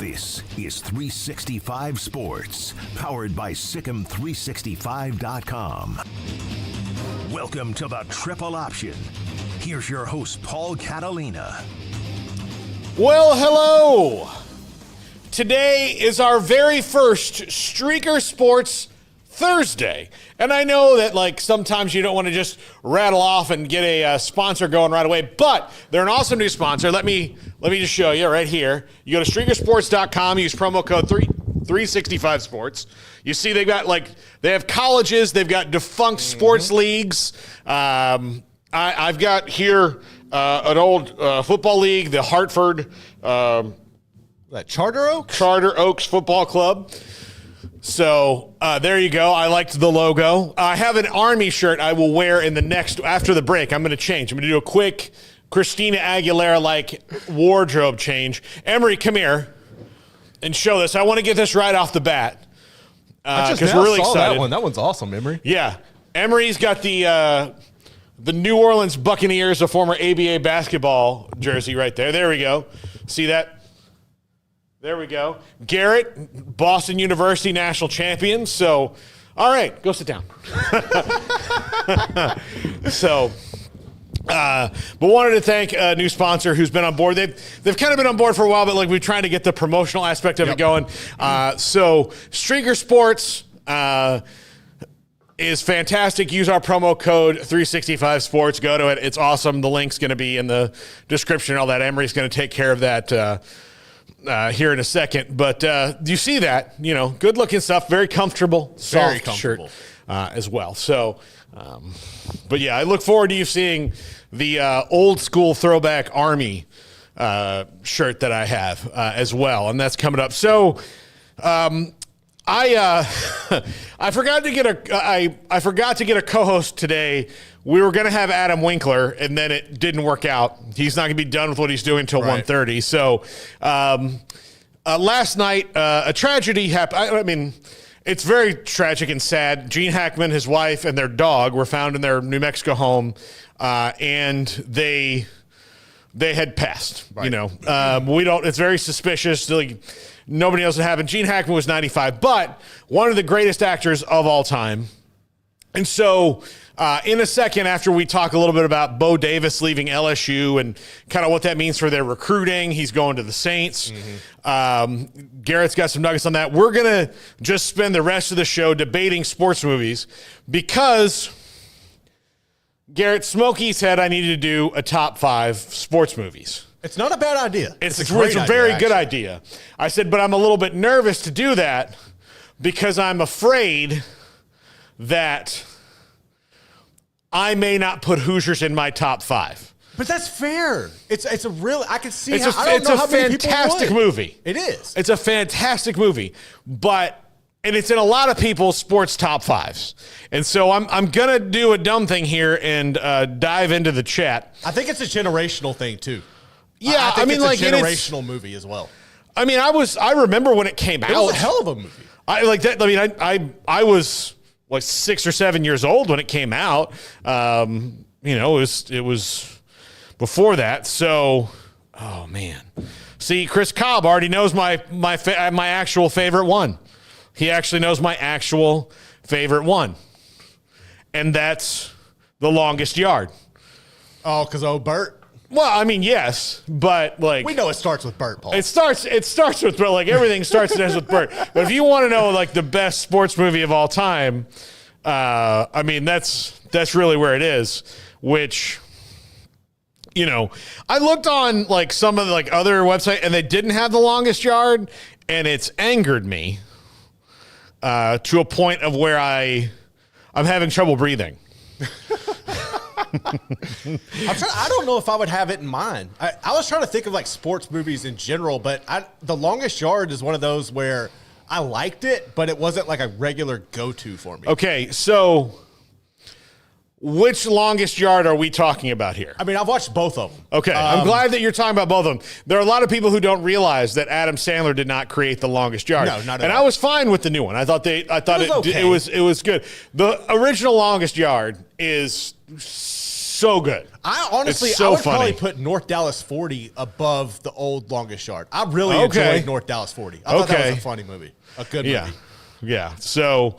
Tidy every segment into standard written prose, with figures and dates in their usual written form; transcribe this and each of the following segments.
This is 365 Sports, powered by Sikkim365.com. Welcome to the Triple Option. Here's your host, Paul Catalina. Well, hello. Today is our very first Streaker Sports Thursday. And I know that, like, sometimes you don't want to just rattle off and get a sponsor going right away, but they're an awesome new sponsor. Let me just show you right here. You go to streakersports.com, use promo code 365 Sports. You see they have colleges, they've got defunct sports leagues. I've got here an old football league, the Hartford Charter Oaks? Charter Oaks Football Club. So there you go. I liked the logo. I have an Army shirt I will wear after the break. I'm going to change. I'm going to do a quick Christina Aguilera-like wardrobe change. Emery, come here and show this. I want to get this right off the bat because we're really excited. That one. That one's awesome, Emery. Yeah. Emery's got the New Orleans Buccaneers, a former ABA basketball jersey right there. There we go. See that? There we go. Garrett, Boston University national champion. So, all right, go sit down. But wanted to thank a new sponsor who's been on board. They've kind of been on board for a while, but like we're trying to get the promotional aspect of it going. So Streaker Sports is fantastic. Use our promo code 365 Sports. Go to it. It's awesome. The link's going to be in the description and all that. Emery's going to take care of that here in a second. But you see that, good looking stuff, very comfortable, soft shirt as well. So, but yeah, I look forward to you seeing the old school throwback Army shirt that I have as well. And that's coming up. So, I forgot to get a co-host today. We were going to have Adam Winkler, and then it didn't work out. He's not going to be done with what he's doing until 1:30. So last night, a tragedy happened. I mean, it's very tragic and sad. Gene Hackman, his wife, and their dog were found in their New Mexico home, and they had passed. Right. It's very suspicious. Nobody knows what happened. Gene Hackman was 95, but one of the greatest actors of all time. And so in a second, after we talk a little bit about Bo Davis leaving LSU and kind of what that means for their recruiting, he's going to the Saints. Garrett's got some nuggets on that. We're going to just spend the rest of the show debating sports movies because Garrett, Smokey said I needed to do a top 5 sports movies. It's not a bad idea. It's a very good idea. I said, but I'm a little bit nervous to do that because I'm afraid that I may not put Hoosiers in my top 5. But that's fair. It's a real. I can see. It's a fantastic movie. It is. It's a fantastic movie, and it's in a lot of people's sports top 5s. And so I'm gonna do a dumb thing here and dive into the chat. I think it's a generational thing too. Yeah, I mean, it's a generational movie as well. I mean, I remember when it came out. It was a hell of a movie. I like that. I mean, I was like 6 or 7 years old when it came out. It was before that. So, oh man. See, Chris Cobb already knows my actual favorite one. He actually knows my actual favorite one, and that's The Longest Yard. Oh, because Bert. Well, I mean, yes, but like we know it starts with Bert, Paul. It starts with Bert. Like everything starts and ends with Bert. But if you want to know like the best sports movie of all time, I mean that's really where it is. Which, I looked on like some of the like other websites and they didn't have The Longest Yard, and it's angered me to a point of where I'm having trouble breathing. I don't know if I would have it in mind. I was trying to think of like sports movies in general, but The Longest Yard is one of those where I liked it, but it wasn't like a regular go-to for me. Okay, so which Longest Yard are we talking about here? I mean, I've watched both of them. Okay, I'm glad that you're talking about both of them. There are a lot of people who don't realize that Adam Sandler did not create The Longest Yard. No, not at all. And I was fine with the new one. I thought it was good. The original Longest Yard is so good. I honestly, It's so I would funny. probably put North Dallas 40 above the old Longest Yard. I really enjoyed North Dallas 40. I thought that was a funny movie, a good movie. Yeah. So,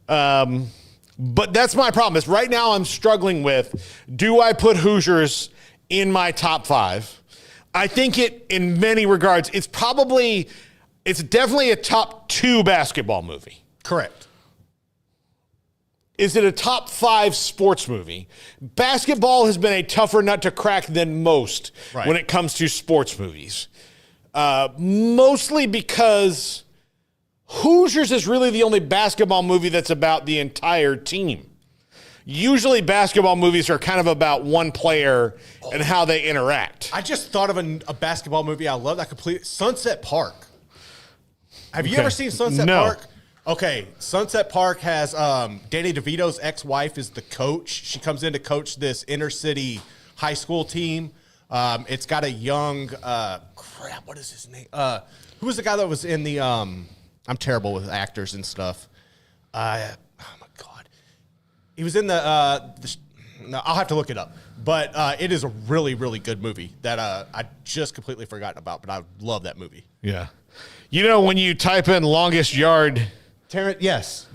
but that's my problem is right now I'm struggling with, do I put Hoosiers in my top 5? I think in many regards, it's definitely a top 2 basketball movie. Correct. Is it a top 5 sports movie? Basketball has been a tougher nut to crack than most when it comes to sports movies. Mostly because Hoosiers is really the only basketball movie that's about the entire team. Usually basketball movies are kind of about one player and how they interact. I just thought of a basketball movie I love that completely. Sunset Park. Have you ever seen Sunset Park? Okay, Sunset Park has Danny DeVito's ex-wife is the coach. She comes in to coach this inner-city high school team. It's got a young what is his name? Who was the guy that was in the I'm terrible with actors and stuff. Oh my God. He was in no, I'll have to look it up. But it is a really, really good movie that I just completely forgotten about, but I love that movie. Yeah. You know, when you type in Longest Yard... Terrence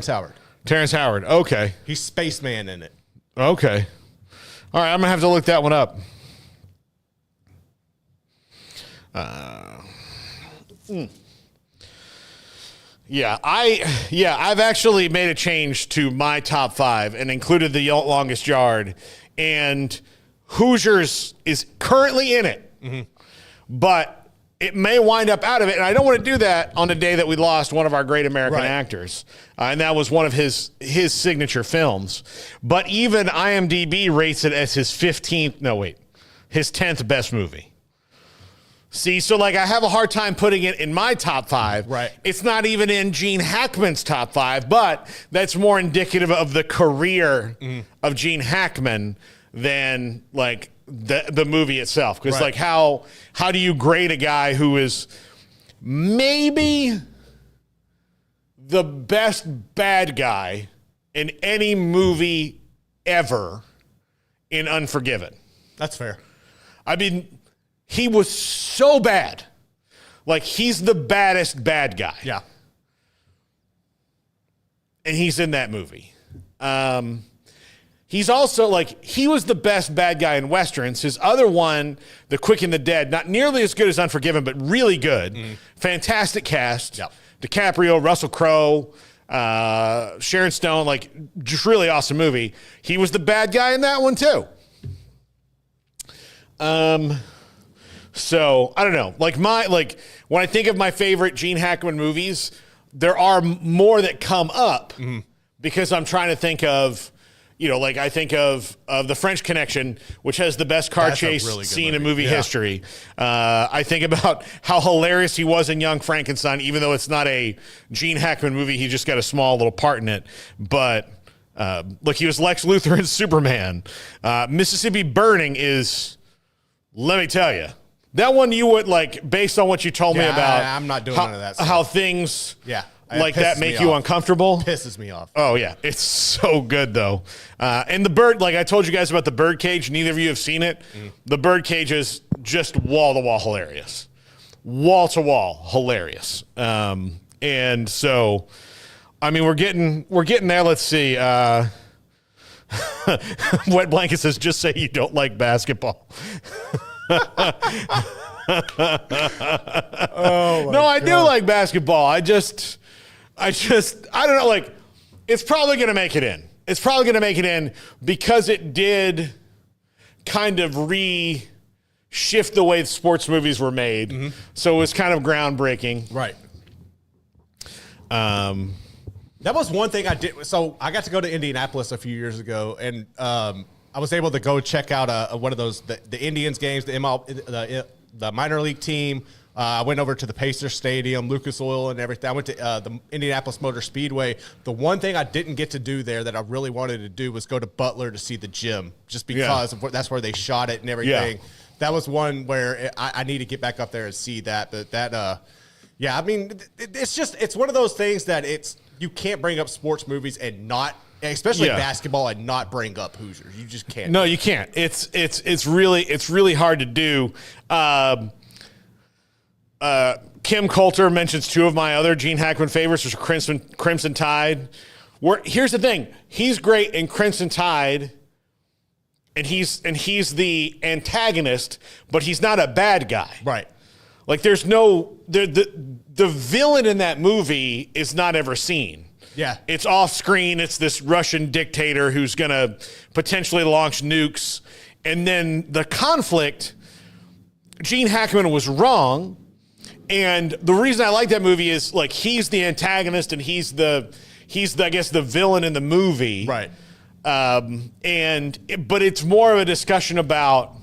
Howard. Terrence Howard, okay. He's Spaceman in it. Okay. All right, I'm going to have to look that one up. I've actually made a change to my top 5 and included the Longest Yard, and Hoosiers is currently in it, but it may wind up out of it, and I don't want to do that on the day that we lost one of our great American actors, and that was one of his signature films. But even IMDb rates it as his 10th best movie. See, so like I have a hard time putting it in my top 5. Right. It's not even in Gene Hackman's top 5, but that's more indicative of the career of Gene Hackman than like the movie itself. Because like how do you grade a guy who is maybe the best bad guy in any movie ever in Unforgiven? That's fair. I mean, he was so bad. Like, he's the baddest bad guy. Yeah. And he's in that movie. He's also, like, he was the best bad guy in Westerns. His other one, The Quick and the Dead, not nearly as good as Unforgiven, but really good. Fantastic cast. Yep. DiCaprio, Russell Crowe, Sharon Stone, like, just really awesome movie. He was the bad guy in that one, too. So, I don't know. Like, when I think of my favorite Gene Hackman movies, there are more that come up because I'm trying to think of, you know, like I think of The French Connection, which has the best car chase scene in movie history. I think about how hilarious he was in Young Frankenstein, even though it's not a Gene Hackman movie. He just got a small little part in it. But, look, he was Lex Luthor in Superman. Mississippi Burning is, let me tell you, that one you would, like, based on what you told me about. I'm not doing none of that stuff. How things like that make you off. uncomfortable. Pisses me off. Oh, yeah. It's so good, though. And the bird, like I told you guys about the birdcage. Neither of you have seen it. The birdcage is just wall-to-wall hilarious. Wall-to-wall hilarious. And so, I mean, we're getting there. Let's see. Wet Blanket says, just say you don't like basketball. I do like basketball. I don't know, like, it's probably going to make it in. It's probably going to make it in because it did kind of shift the way sports movies were made. So it was kind of groundbreaking. Right. That was one thing I did. So I got to go to Indianapolis a few years ago, and I was able to go check out one of those the Indians games, the minor league team. I went over to the Pacers Stadium, Lucas Oil, and everything. I went to the Indianapolis Motor Speedway. The one thing I didn't get to do there that I really wanted to do was go to Butler to see the gym, just because that's where they shot it and everything. Yeah. That was one where I need to get back up there and see that. But that, I mean, it's one of those things that you can't bring up sports movies and not especially basketball, and not bring up Hoosiers. You just can't. No, you can't. It's really hard to do. Kim Coulter mentions two of my other Gene Hackman favorites, which are Crimson Tide. Here's the thing: he's great in Crimson Tide, and he's the antagonist, but he's not a bad guy. Right. Like there's no the villain in that movie is not ever seen. Yeah. It's off screen. It's this Russian dictator who's going to potentially launch nukes. And then the conflict, Gene Hackman was wrong. And the reason I like that movie is like he's the antagonist and he's I guess the villain in the movie. Right. But it's more of a discussion about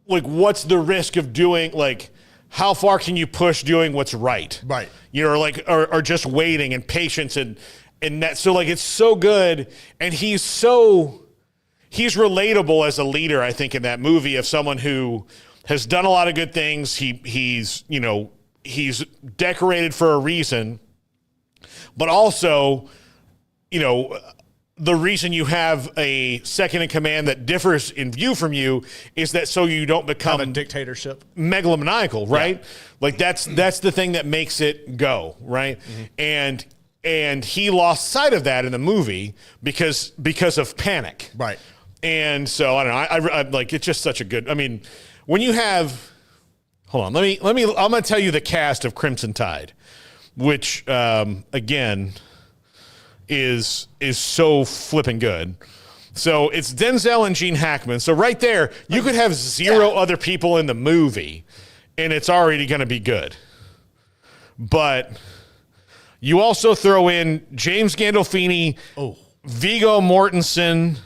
like what's the risk of doing, like how far can you push doing what's right? Right. You know, or just waiting and patience and that. So like it's so good, and he's relatable as a leader, I think, in that movie, of someone who has done a lot of good things. He's decorated for a reason, but also, you know, the reason you have a second in command that differs in view from you is that so you don't become a dictatorship, megalomaniacal, right? Yeah. Like that's the thing that makes it go, right? Mm-hmm. And he lost sight of that in the movie because of panic, right? And so I don't know. I like it's just such a good. I mean, when you have, hold on, let me. I'm going to tell you the cast of Crimson Tide, which again is so flipping good. So it's Denzel and Gene Hackman. So right there, you could have zero other people in the movie, and it's already going to be good. But you also throw in James Gandolfini, Viggo Mortensen.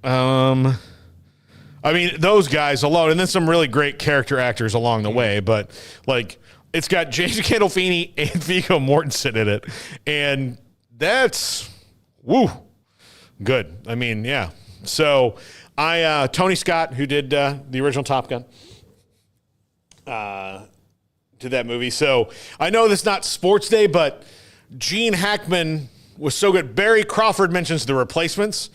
I mean, those guys alone, and then some really great character actors along the way. But like, it's got James Gandolfini and Viggo Mortensen in it, and that's good. I mean, yeah. So Tony Scott, who did the original Top Gun, did that movie. So I know this is not Sports Day, but Gene Hackman was so good. Barry Crawford mentions The Replacements.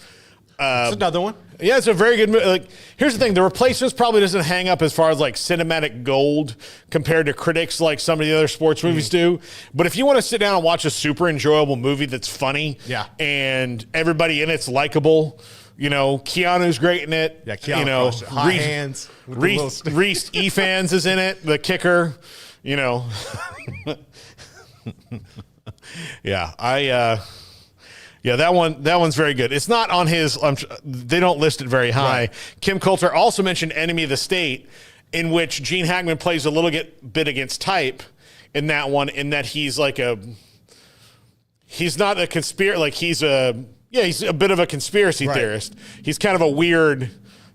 That's another one. Yeah, it's a very good movie. Like, here's the thing: The Replacements probably doesn't hang up as far as like cinematic gold compared to critics like some of the other sports movies do. But if you want to sit down and watch a super enjoyable movie that's funny, and everybody in it's likable, you know, Keanu's great in it. Yeah, Keanu, high hands. Reese Ifans is in it, the kicker. You know, Yeah, that one's very good. It's not on his. They don't list it very high. Right. Kim Coulter also mentioned Enemy of the State, in which Gene Hackman plays a little bit against type in that one. In that he's like he's not a he's a bit of a conspiracy theorist. He's kind of a weird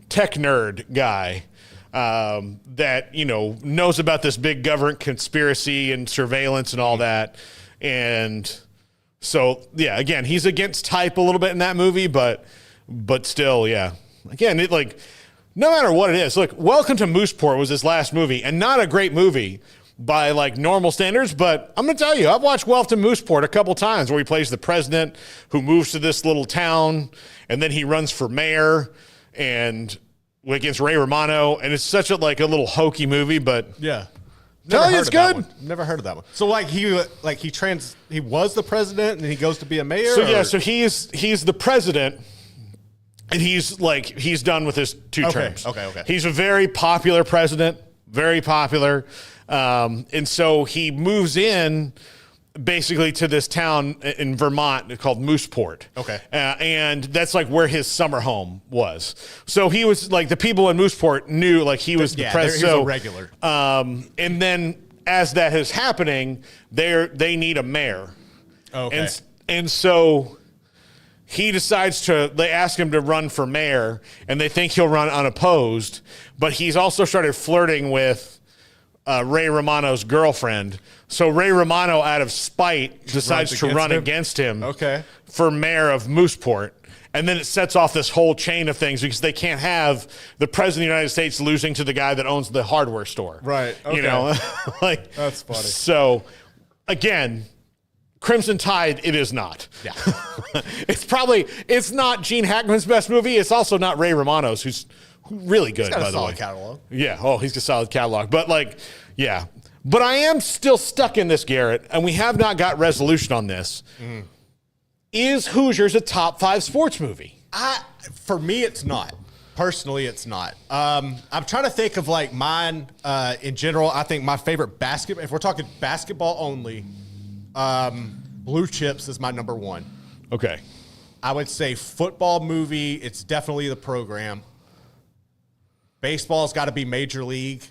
tech nerd guy that knows about this big government conspiracy and surveillance and all that, and. So, yeah, again, he's against type a little bit in that movie, but still, yeah. Again, no matter what it is, look, Welcome to Mooseport was his last movie, and not a great movie by, like, normal standards, but I'm going to tell you, I've watched Welcome to Mooseport a couple times where he plays the president who moves to this little town, and then he runs for mayor and against Ray Romano, and it's such a little hokey movie, but... Yeah. It's good. Never heard of that one. So he was the president and then he goes to be a mayor. So he's the president, and he's done with his two terms. Okay. He's a very popular president, very popular, and so he moves in basically to this town in Vermont called Mooseport. Okay. And that's where his summer home was. So he was the people in Mooseport knew he was the president. He was a regular. And then as that is happening, they need a mayor. Okay. And so he decides they ask him to run for mayor, and they think he'll run unopposed, but he's also started flirting with Ray Romano's girlfriend. So Ray Romano, out of spite, decides to run against him for mayor of Mooseport. And then it sets off this whole chain of things because they can't have the president of the United States losing to the guy that owns the hardware store. Right. Okay. That's funny. So So, again, Crimson Tide, it is not. Yeah. It's not Gene Hackman's best movie. It's also not Ray Romano's, who's really good, He's got by a the way. solid catalog. Yeah. Oh, he's got a solid catalog. But yeah. But I am still stuck in this, Garrett, and we have not got resolution on this. Is Hoosiers a top 5 sports movie? For me, it's not. Personally, it's not. I'm trying to think of like mine in general. I think my favorite basketball, if we're talking basketball only, Blue Chips is my number 1. Okay. I would say football movie, it's definitely The Program. Baseball's got to be Major League.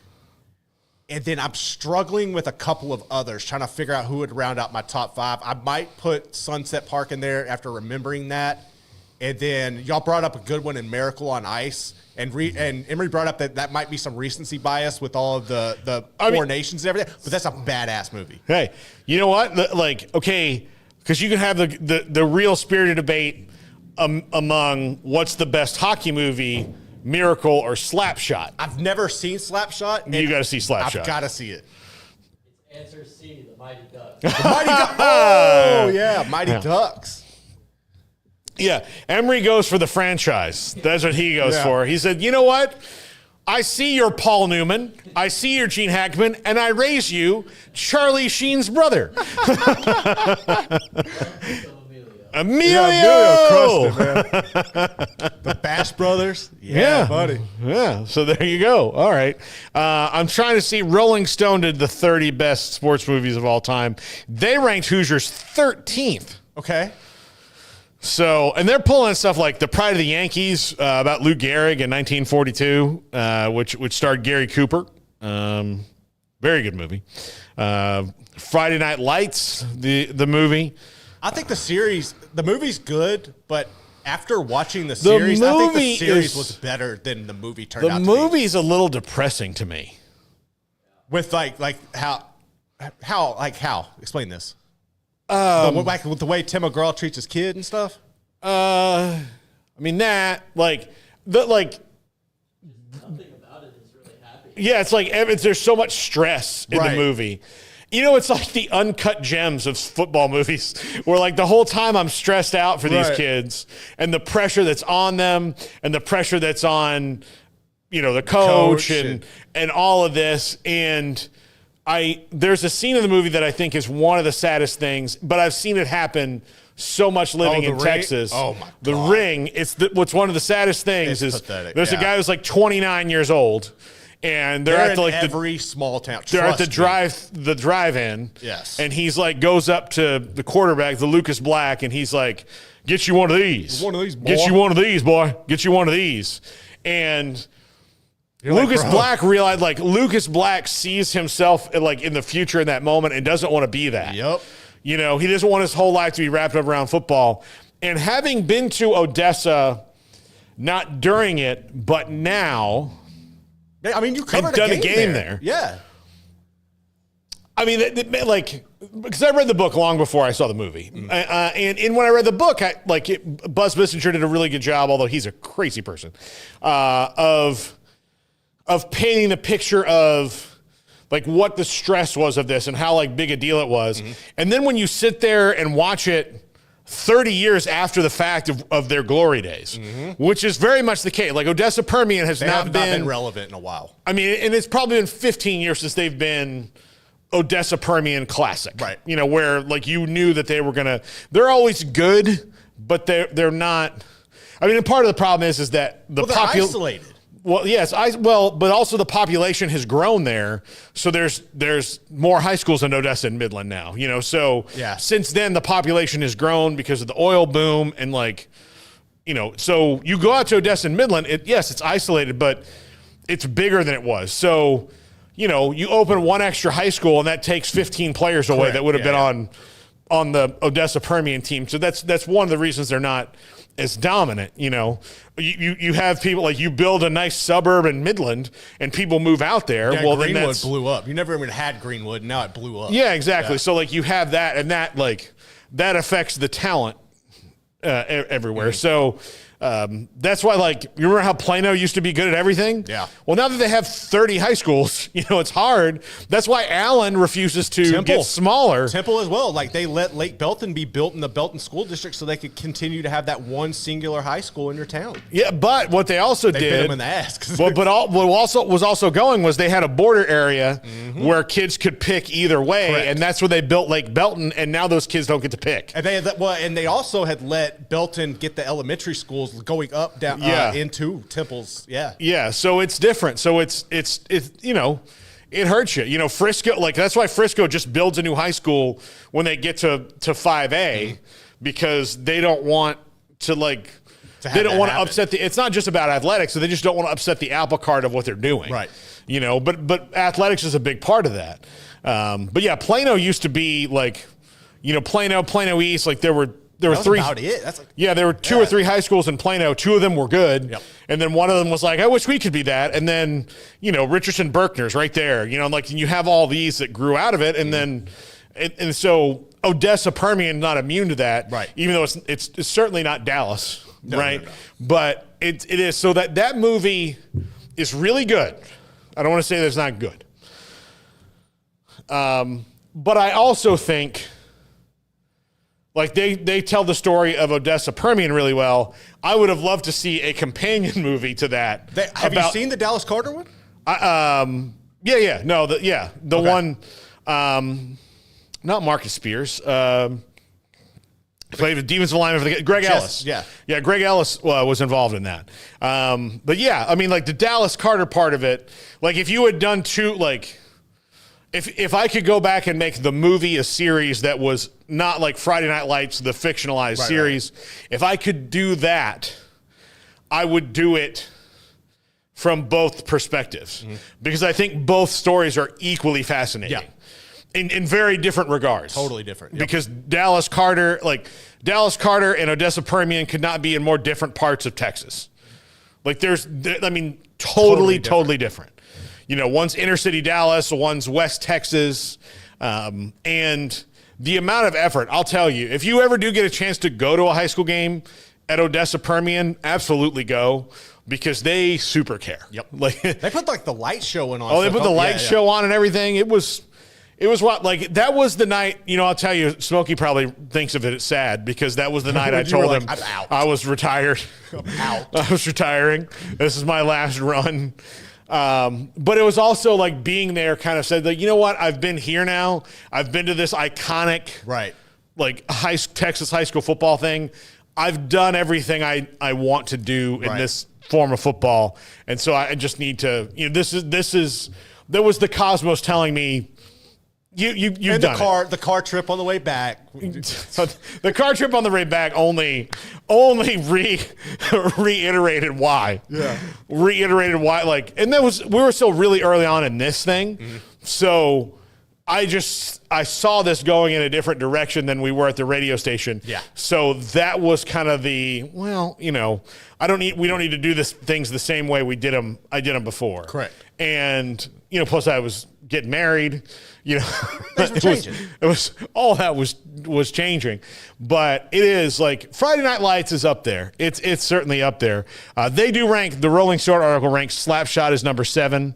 And then I'm struggling with a couple of others, trying to figure out who would round out my top 5. I might put Sunset Park in there after remembering that. And then y'all brought up a good one in Miracle on Ice. And Emery brought up that might be some recency bias with all of the Four Nations and everything. But that's a badass movie. Hey, you know what? Okay, because you can have the real spirited debate among what's the best hockey movie, Miracle or Slapshot. I've never seen Slapshot. You got to see Slapshot. I've got to see it. It's answer C, the Mighty Ducks. The Mighty Ducks. Oh, yeah, Mighty Ducks. Yeah, Emery goes for the franchise. That's what he goes for. He said, you know what? I see your Paul Newman. I see your Gene Hackman, and I raise you Charlie Sheen's brother. Emilio crushed it, man. The Bash Brothers. Yeah, buddy. Yeah, so there you go. All right. I'm trying to see. Rolling Stone did the 30 best sports movies of all time. They ranked Hoosiers 13th. Okay. So, and they're pulling stuff like The Pride of the Yankees about Lou Gehrig in 1942, which starred Gary Cooper. Very good movie. Friday Night Lights, the movie. I think the movie's good, but after watching the series, I think the series was better than the movie turned out to be. The movie's a little depressing to me. With how? Explain this. With the way Tim McGraw treats his kid and stuff. I mean that Nothing about it is really happy. Yeah, it's like there's so much stress in the movie. You know, it's like the uncut gems of football movies where like the whole time I'm stressed out for these kids and the pressure that's on them and the pressure that's on, the coach and all of this. And there's a scene in the movie that I think is one of the saddest things, but I've seen it happen so much living in Texas. Oh my God. The Ring, what's one of the saddest things It's is pathetic, there's a guy who's like 29 years old. And they're at every small town. They're at the drive-in. Yes. And he's like goes up to the quarterback, the Lucas Black, and he's like, "Get you one of these. One of these, boy. Get you one of these, boy. Get you one of these." And Lucas Black sees himself in the future in that moment and doesn't want to be that. Yep. He doesn't want his whole life to be wrapped up around football. And having been to Odessa, not during it, but now. I mean, you covered a game there. Yeah. I mean, because I read the book long before I saw the movie. And when I read the book, Buzz Bissinger did a really good job, although he's a crazy person, of painting the picture of what the stress was of this and how big a deal it was. And then when you sit there and watch it 30 years after the fact of their glory days, which is very much the case. Odessa Permian has not been relevant in a while. I mean, and it's probably been 15 years since they've been Odessa Permian Classic. Right. Where you knew that they were going to, they're always good, but they're not. I mean, and part of the problem is that they're isolated. Well, yes, but also the population has grown there, so there's more high schools in Odessa and Midland now. So since then the population has grown because of the oil boom and so you go out to Odessa and Midland. It's isolated, but it's bigger than it was. So you open one extra high school and that takes 15 players away that would have been on the Odessa Permian team. So that's one of the reasons they're not as dominant. You have people you build a nice suburb in Midland and people move out there. Yeah, well, Greenwood then that's blew up. You never even had Greenwood, and now it blew up. Yeah, exactly. Yeah. So you have that, and that that affects the talent everywhere. So That's why, like, you remember how Plano used to be good at everything? Yeah. Well, now that they have 30 high schools, it's hard. That's why Allen refuses to get smaller. Temple as well. Like, they let Lake Belton be built in the Belton School District so they could continue to have that one singular high school in your town. Yeah, but what they also They did. bit them in the ass. What was also going was they had a border area where kids could pick either way, Correct. and that's where they built Lake Belton, and now those kids don't get to pick. And they also had let Belton get the elementary schools going up down into Temple's. Yeah, so it's different. So it's it hurts you. Frisco, like that's why Frisco just builds a new high school when they get to 5A because they don't want to they don't want to upset it's not just about athletics, so they just don't want to upset the apple cart of what they're doing. Right. But athletics is a big part of that. But yeah, Plano used to be like, Plano East, like there were three. About it. That's there were two or three high schools in Plano. Two of them were good. Yep. And then one of them was like, I wish we could be that. And then, Richardson Berkner's right there, and you have all these that grew out of it. And then, and so Odessa Permian not immune to that. Right. Even though it's certainly not Dallas. No, right. no. But it is. So that movie is really good. I don't want to say that it's not good. But I also think, like they tell the story of Odessa Permian really well. I would have loved to see a companion movie to that. Have you seen the Dallas Carter one? The one, not Marcus Spears. Played with defensive lineman for Greg Ellis. Yeah. Greg Ellis was involved in that. But yeah, I mean, like the Dallas Carter part of it. Like if you had done two, like. If I could go back and make the movie a series that was not like Friday Night Lights, the fictionalized series, if I could do that, I would do it from both perspectives because I think both stories are equally fascinating in very different regards. Totally different. Yep. Because Dallas Carter and Odessa Permian could not be in more different parts of Texas. Like totally different. One's inner city Dallas, one's West Texas. And the amount of effort, I'll tell you, if you ever do get a chance to go to a high school game at Odessa Permian, absolutely go because they super care. Yep. They put like the light show on. They put the light show on and everything. It was that was the night, I'll tell you, Smokey probably thinks of it as sad because that was the night I told him I'm out. I was retired. I'm out. I was retiring. This is my last run. But it was also like being there kind of said, like, you know what? I've been here now. I've been to this iconic, like Texas high school football thing. I've done everything I want to do in this form of football. And so I just need to, there was the cosmos telling me, you've done the car trip on the way back. The car trip on the way back only reiterated why. Yeah. Reiterated why. And we were still really early on in this thing. Mm-hmm. So I saw this going in a different direction than we were at the radio station. Yeah. So that was kind of we don't need to do things the same way I did them before. Correct. And, plus I was getting married, it was all that was changing, but it is like Friday Night Lights is up there. It's certainly up there. They do rank, the Rolling Stone article ranks Slapshot as number 7.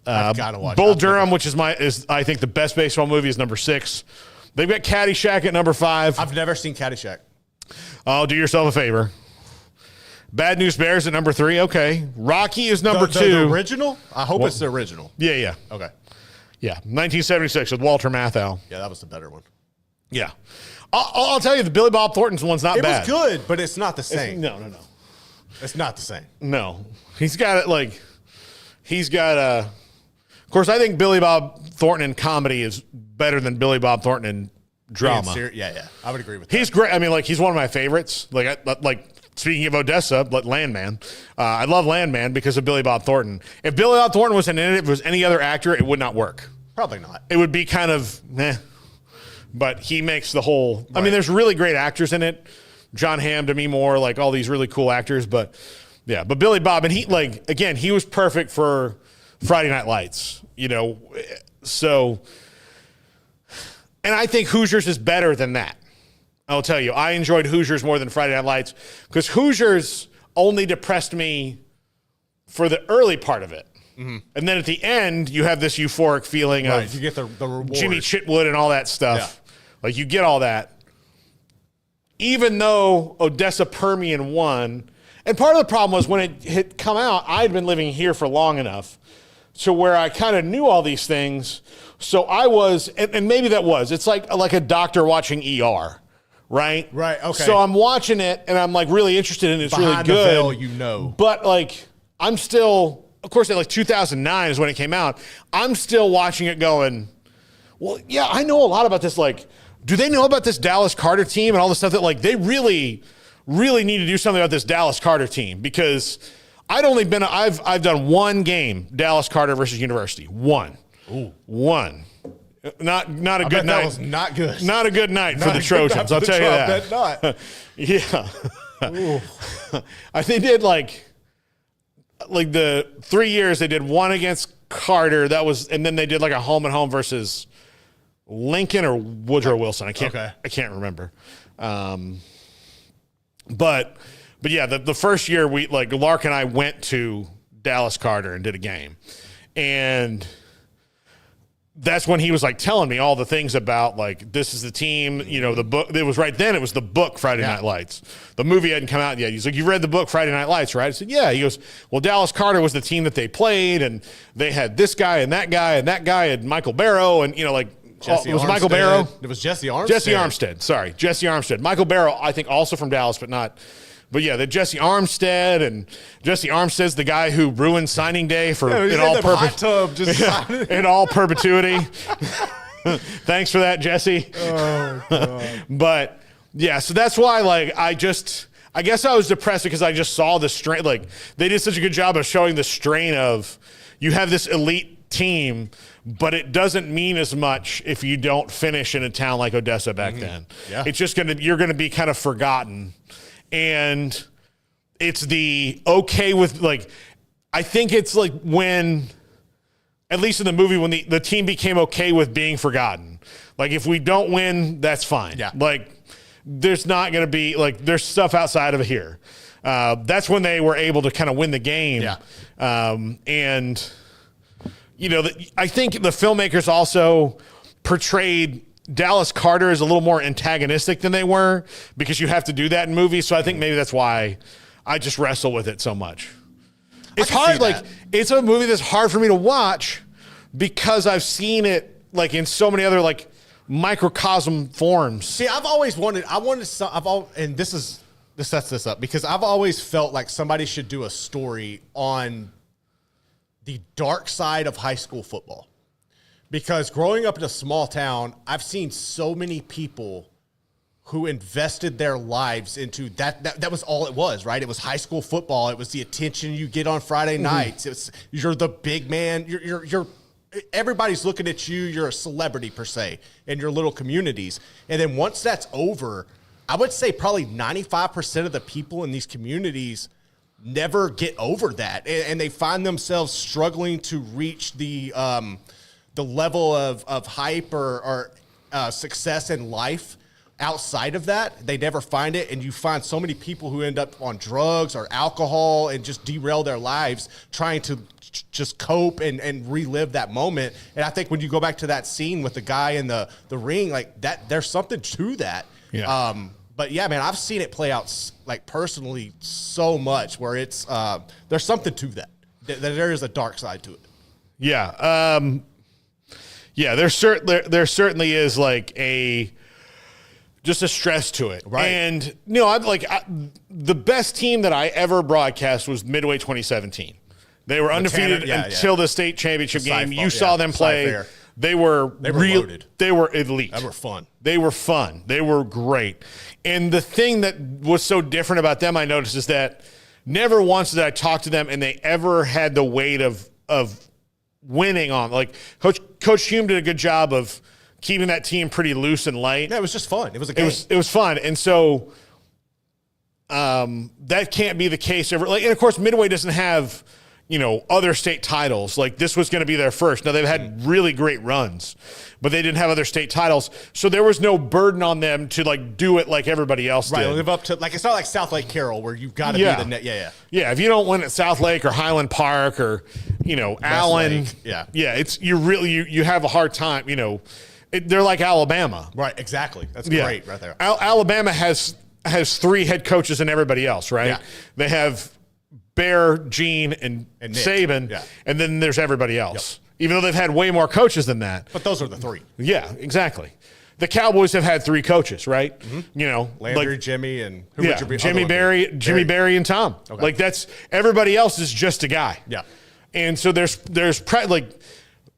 I've got to watch Bull Durham, which is I think the best baseball movie, is number 6. They've got Caddyshack at number 5. I've never seen Caddyshack. Oh, do yourself a favor. Bad News Bears at number 3. Okay. Rocky is number 2. The original? I hope it's the original. Yeah. Okay. Yeah. 1976 with Walter Matthau. Yeah, that was the better one. Yeah. I'll tell you, the Billy Bob Thornton's one's not bad. It was good, but it's not the same. No. It's not the same. No. He's got it of course, I think Billy Bob Thornton in comedy is better than Billy Bob Thornton in drama. Yeah. I would agree with that. He's great. I mean, he's one of my favorites. Speaking of Odessa, Landman. I love Landman because of Billy Bob Thornton. If Billy Bob Thornton was in it, if it was any other actor, it would not work. Probably not. It would be kind of but he makes the whole. Right. I mean, there's really great actors in it. John Hamm, Demi Moore, all these really cool actors. But yeah, but Billy Bob, and he was perfect for Friday Night Lights. So, and I think Hoosiers is better than that. I'll tell you, I enjoyed Hoosiers more than Friday Night Lights because Hoosiers only depressed me for the early part of it. Mm-hmm. And then at the end, you have this euphoric feeling of you get the reward. Jimmy Chitwood and all that stuff. Yeah. Like, you get all that. Even though Odessa Permian won, and part of the problem was when it had come out, I had been living here for long enough to where I kind of knew all these things. So I was, and maybe that was, it's like a doctor watching ER. Right? Right, okay. So I'm watching it, and I'm, like, really interested in it. It's Behind really good. The veil, you know. But, like, I'm still, of course, like 2009 is when it came out. I'm still watching it going, well, yeah, I know a lot about this. Like, do they know about this Dallas Carter team and all the stuff that, like, they really, really need to do something about this Dallas Carter team? Because I've done one game, Dallas Carter versus University. One. Ooh. One. Not a good night. That was not good. Not a good night for the Trojans. I'll tell you that. Not. Yeah. I think they did like the 3 years they did one against Carter. That was, and then they did like a home and home versus Lincoln or Woodrow Wilson. I can't remember. But yeah, the first year Lark and I went to Dallas Carter and did a game, and that's when he was like telling me all the things about, like, this is the team, you know, the book. It was right then. It was the book Friday Night Lights. The movie hadn't come out yet. He's like, you read the book Friday Night Lights, right? I said, yeah. He goes, well, Dallas Carter was the team that they played, and they had this guy and that guy and that guy and Michael Barrow, and, you know, like, Jesse it was Armstead. Michael Barrow. It was Jesse Armstead. Jesse Armstead. Sorry, Jesse Armstead. Michael Barrow, I think, also from Dallas, but not. But yeah, the Jesse Armstead, and Jesse Armstead's the guy who ruined signing day for in all perpetuity. Thanks for that, Jesse. Oh, God. But yeah, so that's why, like, I guess I was depressed because I just saw the strain. Like, they did such a good job of showing the strain of, you have this elite team, but it doesn't mean as much if you don't finish in a town like Odessa back then. Yeah. It's just you're gonna be kind of forgotten. And it's the okay with, like, I think it's like when, at least in the movie, when the team became okay with being forgotten. Like, if we don't win, that's fine. Yeah. Like, there's not going to be, like, there's stuff outside of here. That's when they were able to kind of win the game. Yeah. And, you know, I think the filmmakers also portrayed Dallas Carter is a little more antagonistic than they were, because you have to do that in movies. So I think maybe that's why I just wrestle with it so much. It's hard. Like, it's a movie that's hard for me to watch because I've seen it, like, in so many other, like, microcosm forms. See, and this sets this up, because I've always felt like somebody should do a story on the dark side of high school football. Because growing up in a small town, I've seen so many people who invested their lives into that. That was all it was, right? It was high school football. It was the attention you get on Friday nights. You're the big man. You're everybody's looking at you. You're a celebrity, per se, in your little communities. And then once that's over, I would say probably 95% of the people in these communities never get over that. And they find themselves struggling to reach the level of hype or success in life outside of that. They never find it. And you find so many people who end up on drugs or alcohol and just derail their lives trying to just cope and relive that moment. And I think when you go back to that scene with the guy in the ring, like that, there's something to that. Yeah. But yeah, man, I've seen it play out, like, personally so much where it's, there's something to that. There is a dark side to it. Yeah. Yeah, there certainly is, like, just a stress to it. Right. And, you know, the best team that I ever broadcast was Midway 2017. They were undefeated until the state championship game. You saw them play. They were loaded. They were elite. They were fun. They were fun. They were great. And the thing that was so different about them, I noticed, is that never once did I talk to them and they ever had the weight of winning on. Like, Coach Hume did a good job of keeping that team pretty loose and light. Yeah, it was just fun. It was a game. It was fun. And so that can't be the case ever. Like, and of course, Midway doesn't have, other state titles. Like this was going to be their first. Now they've had really great runs, but they didn't have other state titles. So there was no burden on them to like do it like everybody else did. Live up to, like, it's not like South Lake Carroll where you've got to be the net. Yeah. Yeah. If you don't win at South Lake or Highland Park or, Allen. Lake. Yeah. Yeah. It's, you have a hard time, they're like Alabama. Right. Exactly. That's great right there. Alabama has 3 head coaches and everybody else, right? Yeah. They have Bear, Gene, and Saban, and then there's everybody else. Yep. Even though they've had way more coaches than that. But those are the 3. Yeah, exactly. The Cowboys have had 3 coaches, right? Mm-hmm. Landry, Jimmy, and Jimmy Barry, and Tom. Okay. Like that's everybody else is just a guy. Yeah. And so there's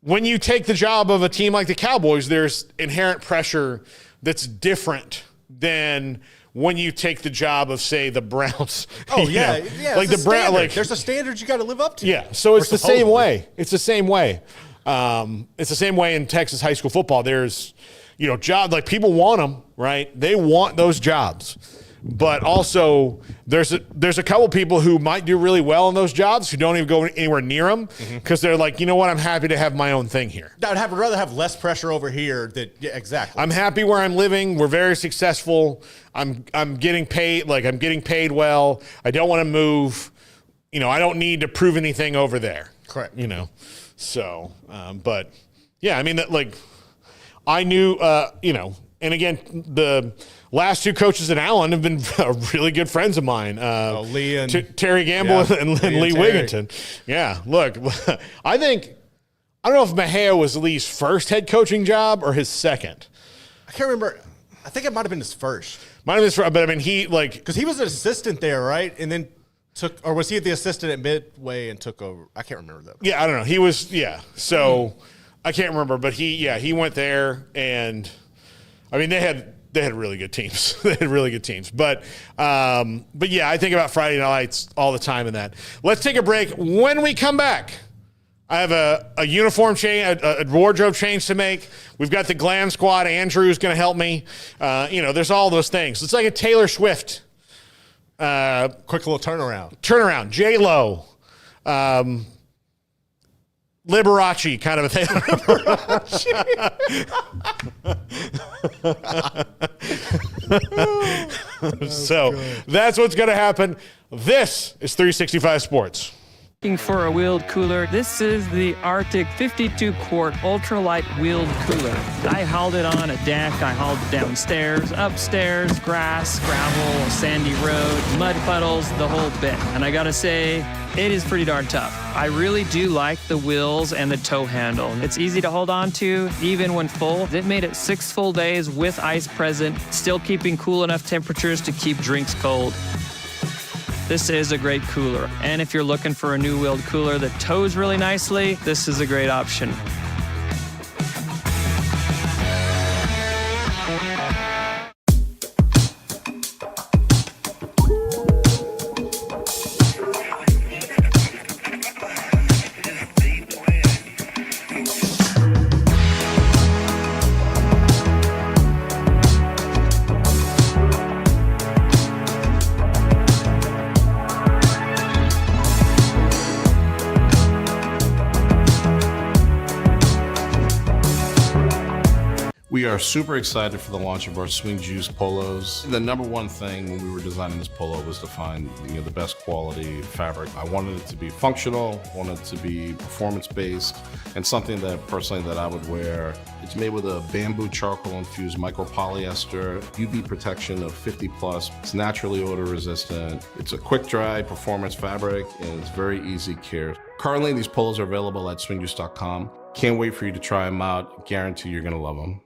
when you take the job of a team like the Cowboys, there's inherent pressure that's different than when you take the job of, say, the Browns. Oh, yeah. Like the Browns. Like, there's a standard you got to live up to. Yeah. So it's the same way. It's the same way. It's the same way in Texas high school football. There's, jobs, like people want them, right? They want those jobs. But also there's a couple people who might do really well in those jobs who don't even go anywhere near them because they're like, you know what, I'm happy to have my own thing here. I'd rather have less pressure over here. Exactly. I'm happy where I'm living. We're very successful. I'm getting paid. Like I'm getting paid well. I don't want to move. I don't need to prove anything over there. Correct. So, but yeah, I mean that like I knew, and again, the last 2 coaches at Allen have been really good friends of mine. Lee and Terry Gamble and Lee Wigginton. Yeah, look, I don't know if Mejia was Lee's first head coaching job or his second. I can't remember. I think it might have been his first. Might have been his first, but I mean, because he was an assistant there, right? And then or was he the assistant at Midway and took over? I can't remember that. Yeah, I don't know. He was, so I can't remember, but he went there and I mean, they had really good teams. They had really good teams. But yeah, I think about Friday nights all the time in that. Let's take a break. When we come back, I have a uniform change, a wardrobe change to make. We've got the glam squad. Andrew's going to help me. There's all those things. It's like a Taylor Swift. Quick little turnaround. J-Lo. Liberace kind of a thing. So that's what's going to happen. This is 365 Sports. Looking for a wheeled cooler? This is the Arctic 52-quart ultralight wheeled cooler. I hauled it on a deck. I hauled it downstairs, upstairs, grass, gravel, sandy road, mud puddles, the whole bit. And I gotta say, it is pretty darn tough. I really do like the wheels and the tow handle. It's easy to hold on to, even when full. It made it 6 full days with ice present, still keeping cool enough temperatures to keep drinks cold. This is a great cooler. And if you're looking for a new wheeled cooler that tows really nicely, this is a great option. We are super excited for the launch of our Swing Juice polos. The number one thing when we were designing this polo was to find the best quality fabric. I wanted it to be functional, wanted it to be performance-based, and something that personally that I would wear. It's made with a bamboo charcoal infused micropolyester, UV protection of 50 plus. It's naturally odor resistant. It's a quick dry performance fabric and it's very easy care. Currently, these polos are available at swingjuice.com. Can't wait for you to try them out. Guarantee you're gonna love them.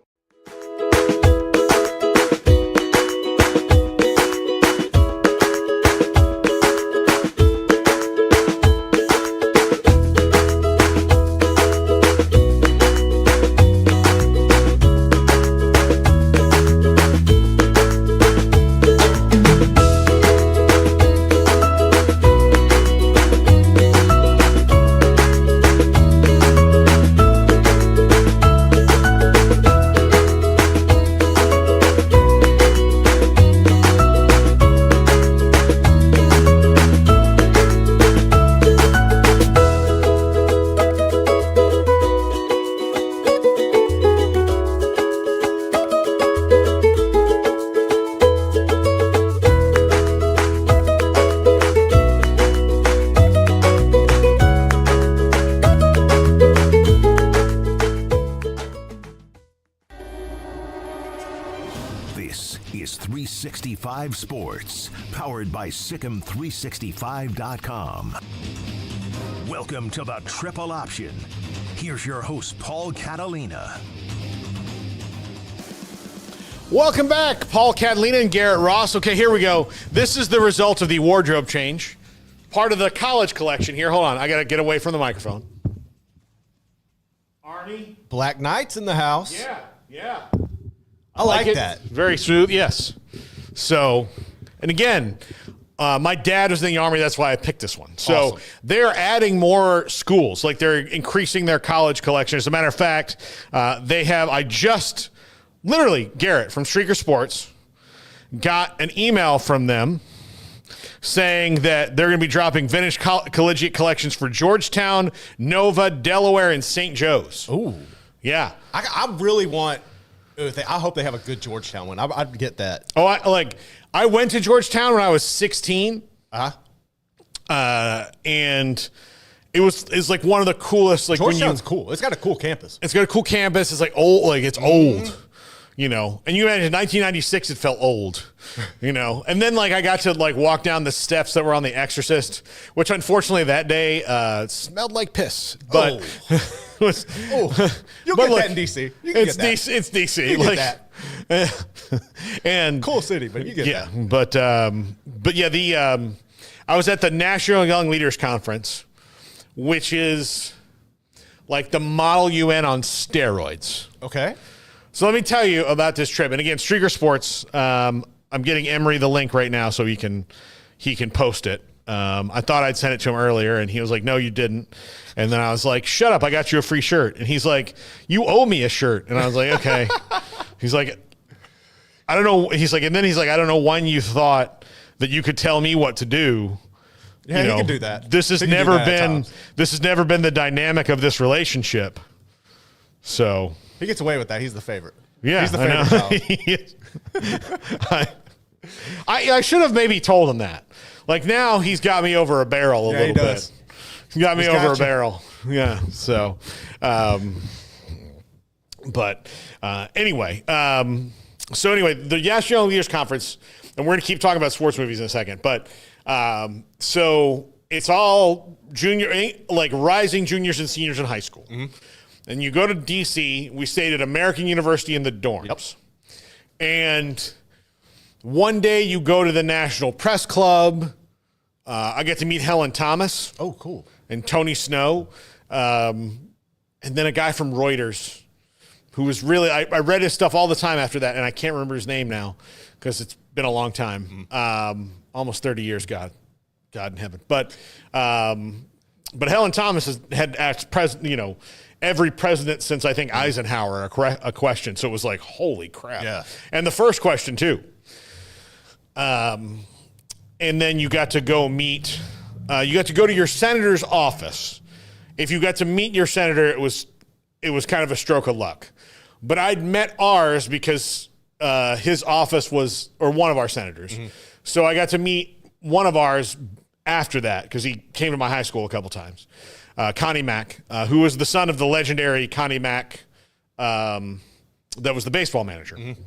365 Sports, powered by Sikkim365.com. Welcome to the Triple Option. Here's your host, Paul Catalina. Welcome back, Paul Catalina and Garrett Ross. Okay, here we go. This is the result of the wardrobe change. Part of the college collection here. Hold on, I got to get away from the microphone. Arnie? Black Knights in the house. Yeah. I like it. that. Very smooth, yes. So, and again, my dad was in the Army. That's why I picked this one. So Awesome. they're adding more schools. Like they're increasing their college collection. As a matter of fact, literally, Garrett from Streaker Sports got an email from them saying that they're going to be dropping vintage collegiate collections for Georgetown, Nova, Delaware, and St. Joe's. Ooh. Yeah. I really want. I hope they have a good Georgetown one. I'd get that. Oh, I went to Georgetown when I was 16. And it's like one of the coolest. Like Georgetown's cool. It's got a cool campus. It's got a cool campus. It's like old. Like it's old. You know, and you imagine 1996, it felt old, you know. And then, like, I got to, like, walk down the steps that were on The Exorcist, which, unfortunately, that day smelled like piss. But you'll get that in D.C. You can get that. It's D.C. You like, get that. And cool city, but you get that. But yeah, I was at the National Young Leaders Conference, which is like the Model UN on steroids. Okay. So let me tell you about this trip. And again, Streaker Sports, I'm getting Emery the link right now so he can post it. I thought I'd sent it to him earlier, and he was like, no, you didn't. And then I was like, shut up, I got you a free shirt. And he's like, you owe me a shirt. And I was like, okay. He's like, I don't know. He's like, I don't know when you thought that you could tell me what to do. Yeah, he can do that. This has never been the dynamic of this relationship. So he gets away with that. He's the favorite. Yeah, he's the favorite. I should have maybe told him that. Like now he's got me over a barrel a little bit. He got me over a barrel. Yeah. So, anyway, the National Leaders Conference, and we're going to keep talking about sports movies in a second, but so it's all rising juniors and seniors in high school. Mm-hmm. And you go to D.C., we stayed at American University in the dorms. Yep. And one day you go to the National Press Club. I get to meet Helen Thomas. Oh, cool. And Tony Snow. And then a guy from Reuters who was really, I read his stuff all the time after that, and I can't remember his name now because it's been a long time. Mm-hmm. Almost 30 years, God in heaven. But Helen Thomas had asked every president since I think Eisenhower a question. So it was like, holy crap. Yeah. And the first question too. And then you got to go meet, you got to go to your senator's office. If you got to meet your senator, it was kind of a stroke of luck. But I'd met ours because his office was, or one of our senators. Mm-hmm. So I got to meet one of ours after that because he came to my high school a couple times. Connie Mack, who was the son of the legendary Connie Mack, that was the baseball manager. Mm-hmm.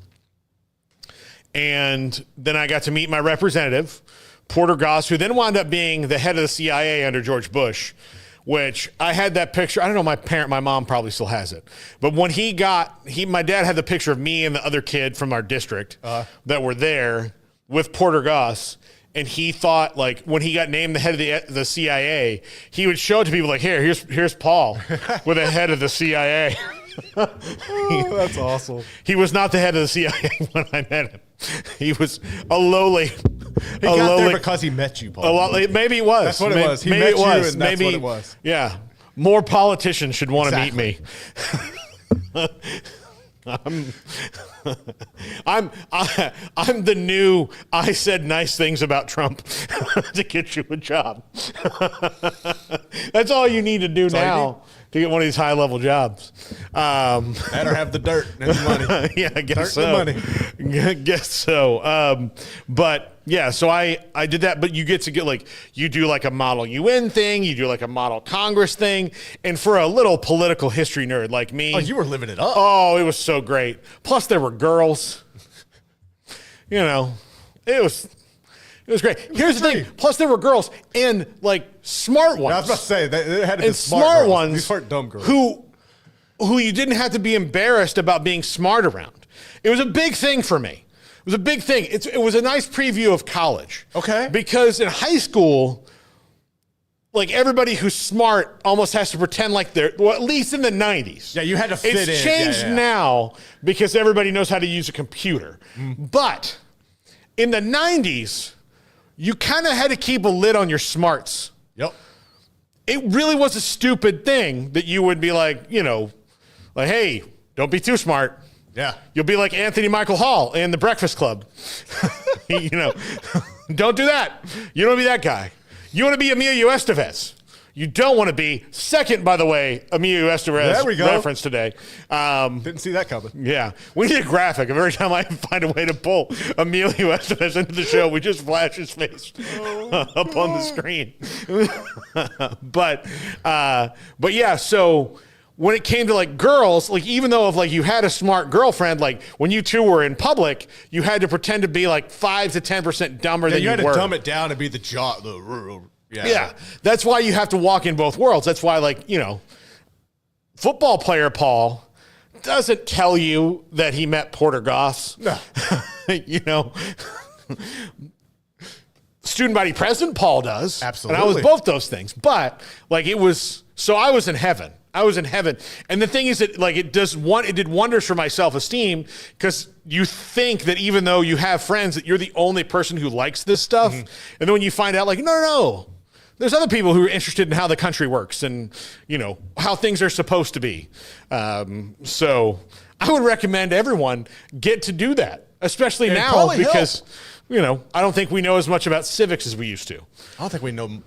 And then I got to meet my representative, Porter Goss, who then wound up being the head of the CIA under George Bush, which I had that picture. I don't know, my mom probably still has it. But when my dad had the picture of me and the other kid from our district that were there with Porter Goss. And he thought, like, when he got named the head of the CIA, he would show it to people like, here's Paul with the head of the CIA. Oh, that's awesome. He was not the head of the CIA when I met him. He was a lowly. He got there because he met you, Paul. Maybe it was. That's what it was. He met you, and that's what it was. Yeah. More politicians should want to meet me. I'm the new I said nice things about Trump to get you a job. That's all you need to do now to get one of these high level jobs. Better have the dirt and the money. Yeah, I guess dirt so. And the money. I guess so. But yeah, so I did that, but you get to get you do like a model UN thing, you do like a model Congress thing, and for a little political history nerd like me. Oh, you were living it up. Oh, it was so great. Plus there were girls. you know, it was great. Here's the thing. Plus, there were girls and like smart ones. I was about to say they had to be and smart girls. ones. These weren't dumb girls. Who you didn't have to be embarrassed about being smart around. It was a big thing for me. It was a big thing. It was a nice preview of college. Okay. Because in high school, like everybody who's smart almost has to pretend like they're, well, at least in the 90s. Yeah, you had to fit in. It's changed now because everybody knows how to use a computer. But in the 90s, you kind of had to keep a lid on your smarts. Yep. It really was a stupid thing that you would be like, you know, like, hey, don't be too smart. Yeah. You'll be like Anthony Michael Hall in The Breakfast Club. You know, don't do that. You don't want to be that guy. You want to be Emilio Estevez. You don't want to be, second, by the way, Emilio Estevez There we go. reference today. Didn't see that coming. Yeah. We need a graphic. Every time I find a way to pull Emilio Estevez into the show, we just flash his face up on the screen. But yeah, so when it came to like girls, like even though if like you had a smart girlfriend, like when you two were in public, you had to pretend to be like 5 to 10% dumber than you were. You had to dumb it down and be the Yeah. That's why you have to walk in both worlds. That's why, like, you know, football player Paul doesn't tell you that he met Porter Goss. No. You know, student body president Paul does. Absolutely. And I was both those things. But like it was, so I was in heaven. I was in heaven. And the thing is that like it did wonders for my self-esteem because you think that even though you have friends that you're the only person who likes this stuff. And then when you find out like, no. There's other people who are interested in how the country works and, you know, how things are supposed to be. So I would recommend everyone get to do that, especially It'd now probably because, help. you know, I don't think we know as much about civics as we used to. I don't think we know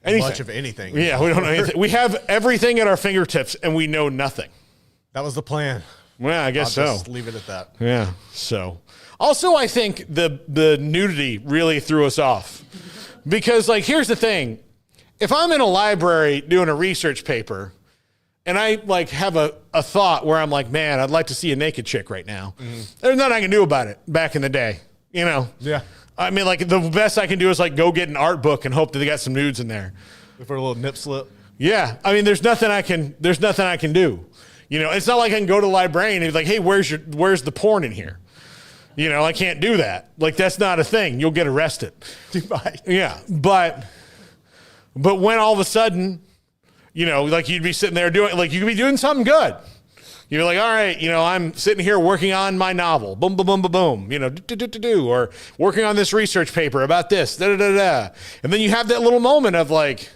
Anything. much of anything. Yeah, we don't know anything. We have everything at our fingertips and we know nothing. That was the plan. Well, I guess I'll so. just leave it at that. Yeah. So also I think the nudity really threw us off because like, here's the thing. If I'm in a library doing a research paper and I like have a thought where I'm like, man, I'd like to see a naked chick right now. There's nothing I can do about it back in the day, you know? Yeah. I mean, like the best I can do is like go get an art book and hope that they got some nudes in there. For a little nip slip. Yeah. I mean, there's nothing I can do. You know, it's not like I can go to the librarian and be like, hey, where's the porn in here? You know, I can't do that. Like, that's not a thing. You'll get arrested. Yeah. But when all of a sudden, you know, like you'd be sitting there doing, like you could be doing something good. You're like, all right, you know, I'm sitting here working on my novel, boom, boom, boom, boom, boom, you know, or working on this research paper about this, da. And then you have that little moment of like,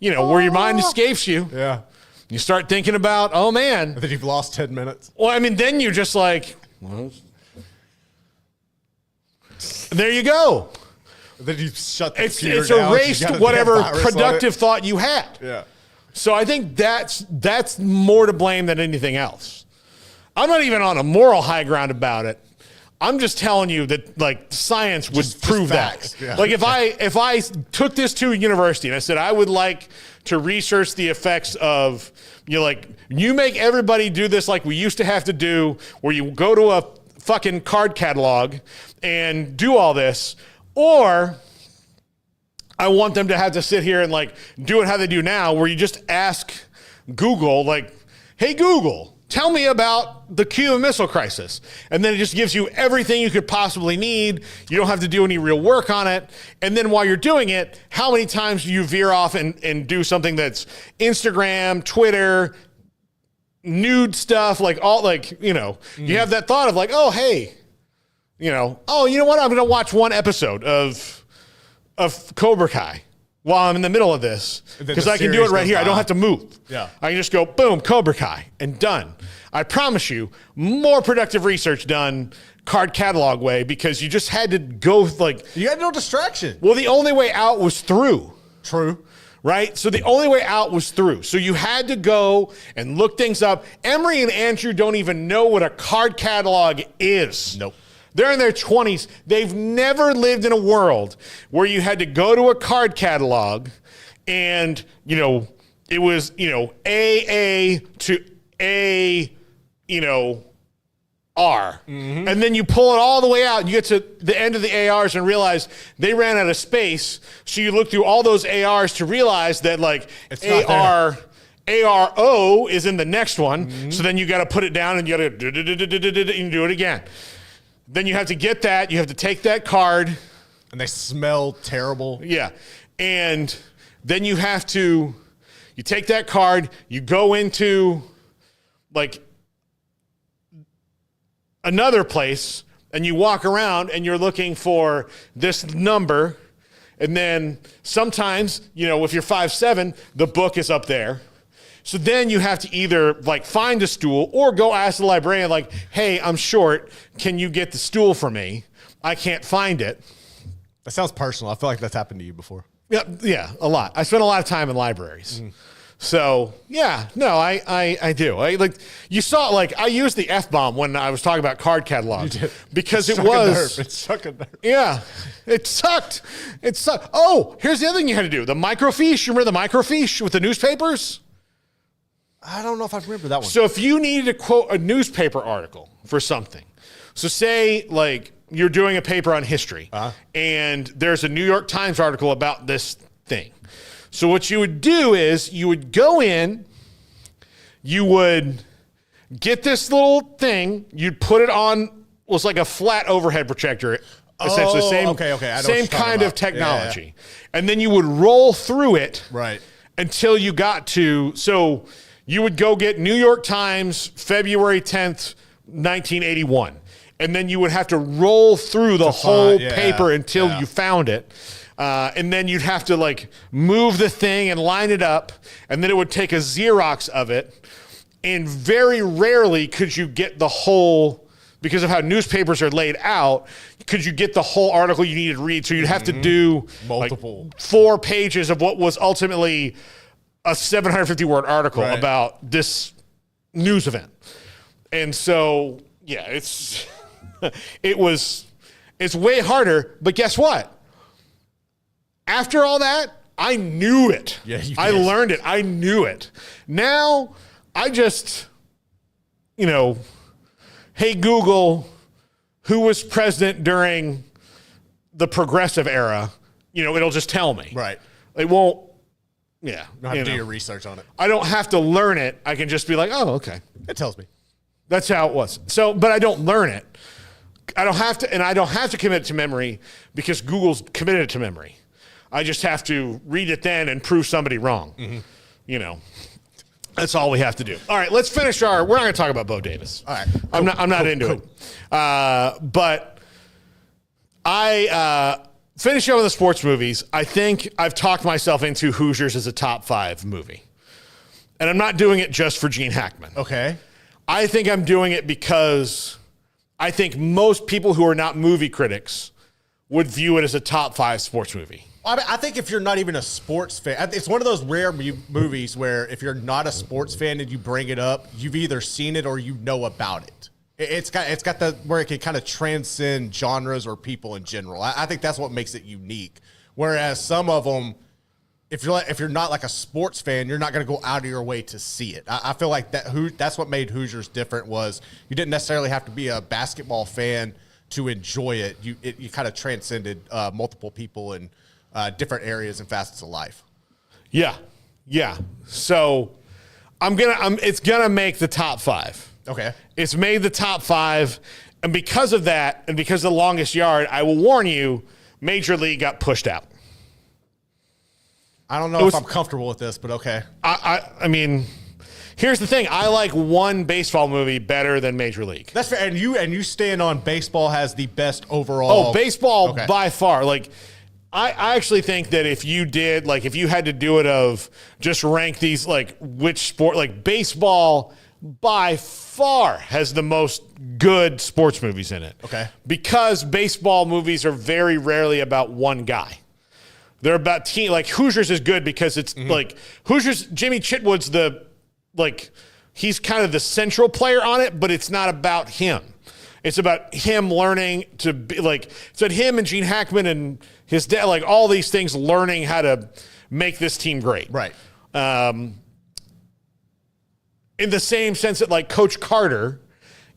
you know, where your mind escapes you. Yeah. You start thinking about, oh man. And then you've lost 10 minutes. Well, I mean, then you're just like, there you go. Then you shut the It's computer down. erased whatever productive thought you had. Yeah. So I think that's more to blame than anything else. I'm not even on a moral high ground about it. I'm just telling you that like science would prove that. Yeah. Like if I took this to a university and I said I would like to research the effects of, you know, like you make everybody do this like we used to have to do, where you go to a fucking card catalog and do all this, or I want them to have to sit here and like do it how they do now, where you just ask Google, like, hey, Google, tell me about the Cuban Missile Crisis. And then it just gives you everything you could possibly need. You don't have to do any real work on it. And then while you're doing it, how many times do you veer off and do something that's Instagram, Twitter, nude stuff, like all like, you know, you have that thought of like, oh, hey, you know, oh, you know what? I'm going to watch one episode of Cobra Kai while I'm in the middle of this because I can do it right here. I don't have to move. Yeah. I can just go, boom, Cobra Kai, and done. I promise you, more productive research done card catalog way because you just had to go like. You had no distraction. Well, the only way out was through. True. Right? So the only way out was through. So you had to go and look things up. Emery and Andrew don't even know what a card catalog is. Nope. They're in their 20s. They've never lived in a world where you had to go to a card catalog and, you know, it was, you know, AA to A, you know, R. And then you pull it all the way out and you get to the end of the ARs and realize they ran out of space. So you look through all those ARs to realize that like ARO is in the next one. So then you got to put it down and you got to do it again. Then you have to get that. You have to take that card. And they smell terrible. Yeah. And then you take that card, you go into like another place and you walk around and you're looking for this number. And then sometimes, if you're 5'7", the book is up there. So then you have to either like find a stool or go ask the librarian like, hey, I'm short. Can you get the stool for me? I can't find it. That sounds personal. I feel like that's happened to you before. Yeah, a lot. I spent a lot of time in libraries. So yeah, no, I do. You saw, I used the F-bomb when I was talking about card catalogs because it sucked a nerve. Yeah, it sucked. Oh, here's the other thing you had to do. The microfiche. You remember the microfiche with the newspapers? I don't know if I remember that one. So if you needed to quote a newspaper article for something, so say you're doing a paper on history and there's a New York Times article about this thing. So what you would do is you would go in, you would get this little thing, you'd put it on, was like a flat overhead projector, essentially same kind of technology. Yeah. And then you would roll through it until you got to, so you would go get New York Times, February 10th, 1981. And then you would have to roll through the whole paper until you found it. And then you'd have to move the thing and line it up. And then it would take a Xerox of it. And very rarely could you get the whole, because of how newspapers are laid out, could you get the whole article you needed to read. So you'd have to do multiple 4 pages of what was ultimately a 750-word article about this news event. And so, yeah, it's way harder. But guess what? After all that, I knew it. Yeah, I learned it. I knew it. Now, I just, hey, Google, who was president during the progressive era? It'll just tell me. Right. It won't. Yeah. You don't have to do your research on it. I don't have to learn it. I can just be like, oh, okay. It tells me. That's how it was. So, but I don't learn it. I don't have to, and I don't have to commit it to memory because Google's committed it to memory. I just have to read it then and prove somebody wrong. That's all we have to do. All right, let's finish we're not going to talk about Bo Davis. All right. I'm not into it. But I finishing up with the sports movies, I think I've talked myself into Hoosiers as a top 5 movie. And I'm not doing it just for Gene Hackman. Okay. I think I'm doing it because I think most people who are not movie critics would view it as a top 5 sports movie. I think if you're not even a sports fan, it's one of those rare movies where if you're not a sports fan and you bring it up, you've either seen it or you know about it. It's got the where it can kind of transcend genres or people in general. I think that's what makes it unique. Whereas some of them, if you're not like a sports fan, you're not going to go out of your way to see it. I feel like that's what made Hoosiers different. Was you didn't necessarily have to be a basketball fan to enjoy it. You kind of transcended multiple people and different areas and facets of life. Yeah. So it's gonna make the top 5. Okay. It's made the top 5, and because of that, and because of The Longest Yard, I will warn you, Major League got pushed out. I don't know if I'm comfortable with this, but okay. I mean, here's the thing: I like one baseball movie better than Major League. That's fair, and you stand on baseball has the best overall. Oh, baseball by far, I actually think that if you had to do it of just rank these, which sport, baseball by far has the most good sports movies in it. Okay. Because baseball movies are very rarely about one guy. They're about team. Hoosiers is good because it's Hoosiers, Jimmy Chitwood's he's kind of the central player on it, but it's not about him. It's about him learning to be it's about him and Gene Hackman and his dad, all these things, learning how to make this team great. Right. In the same sense that Coach Carter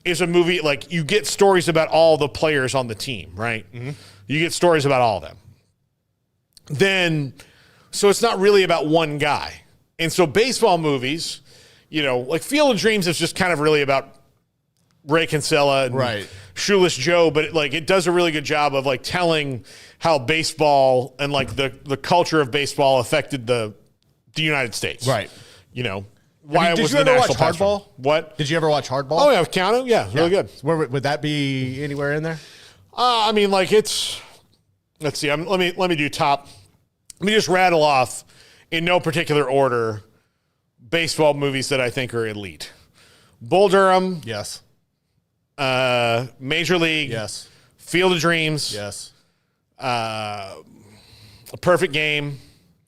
is a movie like you get stories about all the players on the team, right? Mm-hmm. You get stories about all of them. Then, so it's not really about one guy. And so baseball movies, like Field of Dreams is just kind of really about Ray Kinsella and Shoeless Joe, but it does a really good job of telling how baseball and the culture of baseball affected the United States. Right. Why it was the national pastime. Hardball? What? Did you ever watch Hardball? Oh, yeah, with Keanu? Yeah, really good. Where would that be anywhere in there? It's, let's see, let me do top. Let me just rattle off in no particular order baseball movies that I think are elite. Bull Durham. Yes. Major League. Yes. Field of Dreams. Yes. A Perfect Game.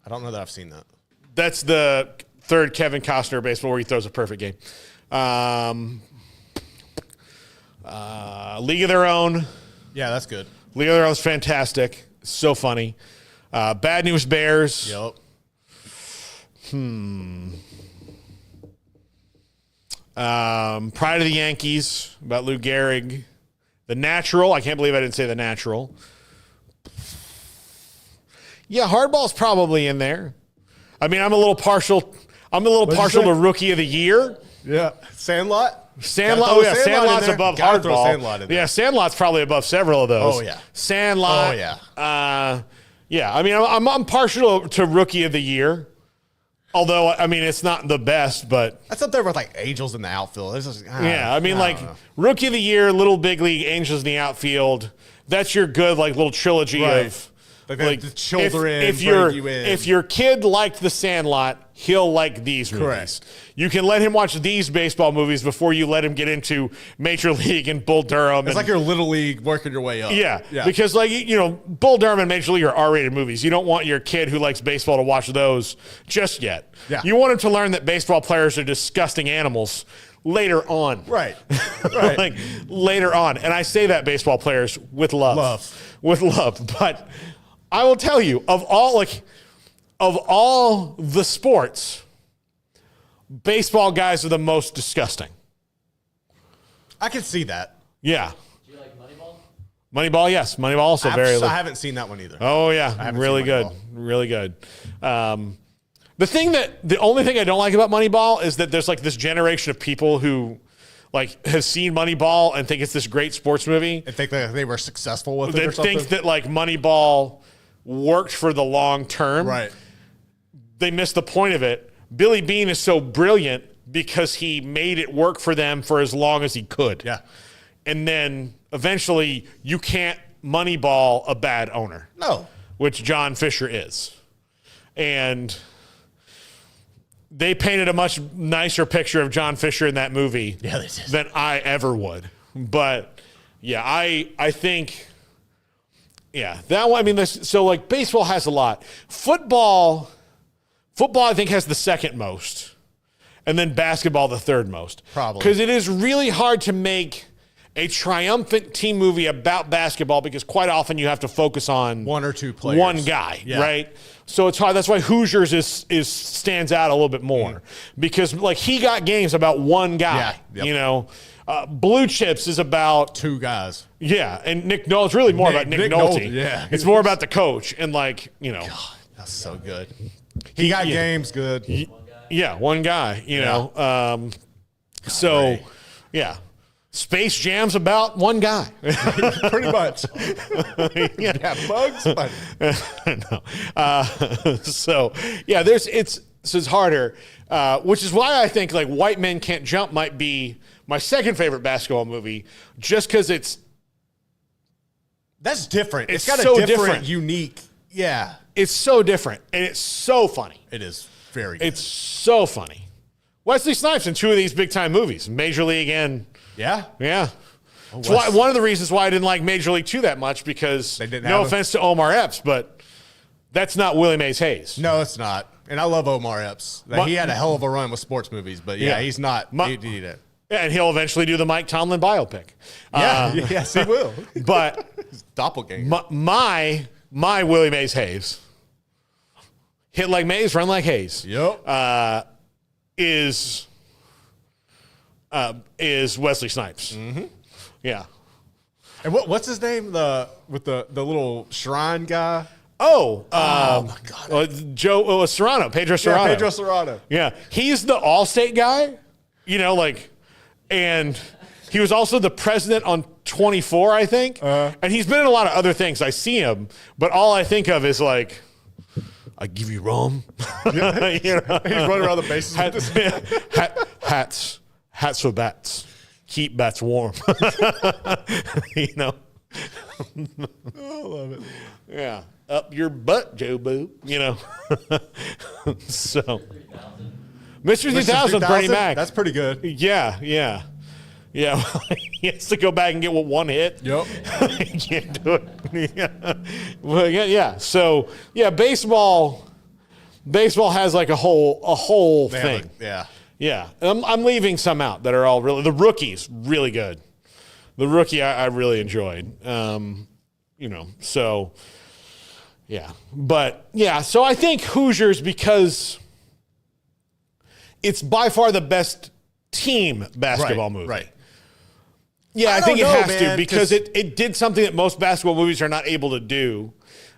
I don't know that I've seen that. That's the third Kevin Costner baseball where he throws a perfect game. League of Their Own. Yeah, that's good. League of Their Own is fantastic. So funny. Bad News Bears. Yep. Pride of the Yankees about Lou Gehrig. The Natural. I can't believe I didn't say The Natural. Yeah, Hardball's probably in there. I mean, I'm a little partial to Rookie of the Year. Yeah. Sandlot? Sandlot. Oh, yeah. Sandlot's above Hardball. Throw Sandlot in there. Yeah, Sandlot's probably above several of those. Oh, yeah. Sandlot. Oh, yeah. Yeah, I mean, I'm partial to Rookie of the Year. Although, I mean, it's not the best, but... That's up there with, Angels in the outfield. It's just, Rookie of the Year, Little Big League, Angels in the outfield. That's your good, little trilogy of... the children if your kid liked The Sandlot, he'll like these movies. Correct. You can let him watch these baseball movies before you let him get into Major League and Bull Durham. It's like your Little League working your way up. Yeah. Because Bull Durham and Major League are R-rated movies. You don't want your kid who likes baseball to watch those just yet. Yeah. You want him to learn that baseball players are disgusting animals later on. Right. Later on. And I say that baseball players with love. With love. But I will tell you, of all the sports, baseball guys are the most disgusting. I can see that. Yeah. Do you like Moneyball? Moneyball, yes. Moneyball also very. I haven't seen that one either. Oh yeah, really good, really good. The only thing I don't like about Moneyball is that there's this generation of people who have seen Moneyball and think it's this great sports movie. And think that they were successful with it or something. something. Think that Moneyball worked for the long term. Right. They missed the point of it. Billy Beane is so brilliant because he made it work for them for as long as he could. Yeah. And then eventually you can't Moneyball a bad owner. No. Which John Fisher is. And they painted a much nicer picture of John Fisher in that movie than I ever would. But yeah, I think... Yeah, that one. I mean, baseball has a lot. Football, I think, has the second most, and then basketball the third most. Probably because it is really hard to make a triumphant team movie about basketball because quite often you have to focus on one or two players, one guy, right? So it's hard. That's why Hoosiers stands out a little bit more because he got games about one guy. Yeah. Blue Chips is about two guys. Yeah, and Nick Nolte. It's really more about Nick Nolte. Yeah, it's more about the coach and God, that's so good. He got games good. Yeah, one guy. Yeah, Space Jam's about one guy. Pretty much. Yeah, bugs. But no. So it's harder, which is why I think White Men Can't Jump might be my second favorite basketball movie, just because that's different. It's got so a different, unique. Yeah, it's so different, and it's so funny. It is very good. It's so funny. Wesley Snipes in two of these big time movies, Major League and yeah. It's one of the reasons why I didn't like Major League 2 that much because no offense to Omar Epps, but that's not Willie Mays Hayes. No, it's not. And I love Omar Epps. He had a hell of a run with sports movies, but he's not. And he'll eventually do the Mike Tomlin biopic. Yes, he will. But doppelganger. My Willie Mays Hayes, hit like Mays, run like Hayes. Yep. Is is Wesley Snipes. Mm-hmm. Yeah. And what's his name? With the little shrine guy. Oh my God. Joe Serrano, Pedro Serrano. Yeah, Pedro Serrano. Yeah, he's the Allstate guy, and he was also the president on 24, I think. And he's been in a lot of other things. I see him, but all I think of is like, I give you rum. Yeah. He's running around the bases with this. Hats for bats. Keep bats warm. I love it. Yeah. Up your butt, Joe Boo. So, Mr. 3000, Bernie Mac. That's pretty good. Yeah. He has to go back and get one hit. Yep. He can't do it. Yeah. Well, yeah. So, yeah, baseball has like a whole thing. Yeah. I'm leaving some out that are all really, the rookie's really good. The rookie I really enjoyed. So. Yeah. But, yeah, so I think Hoosiers, because it's by far the best team basketball movie. Right. Yeah, I think it has to, because it did something that most basketball movies are not able to do.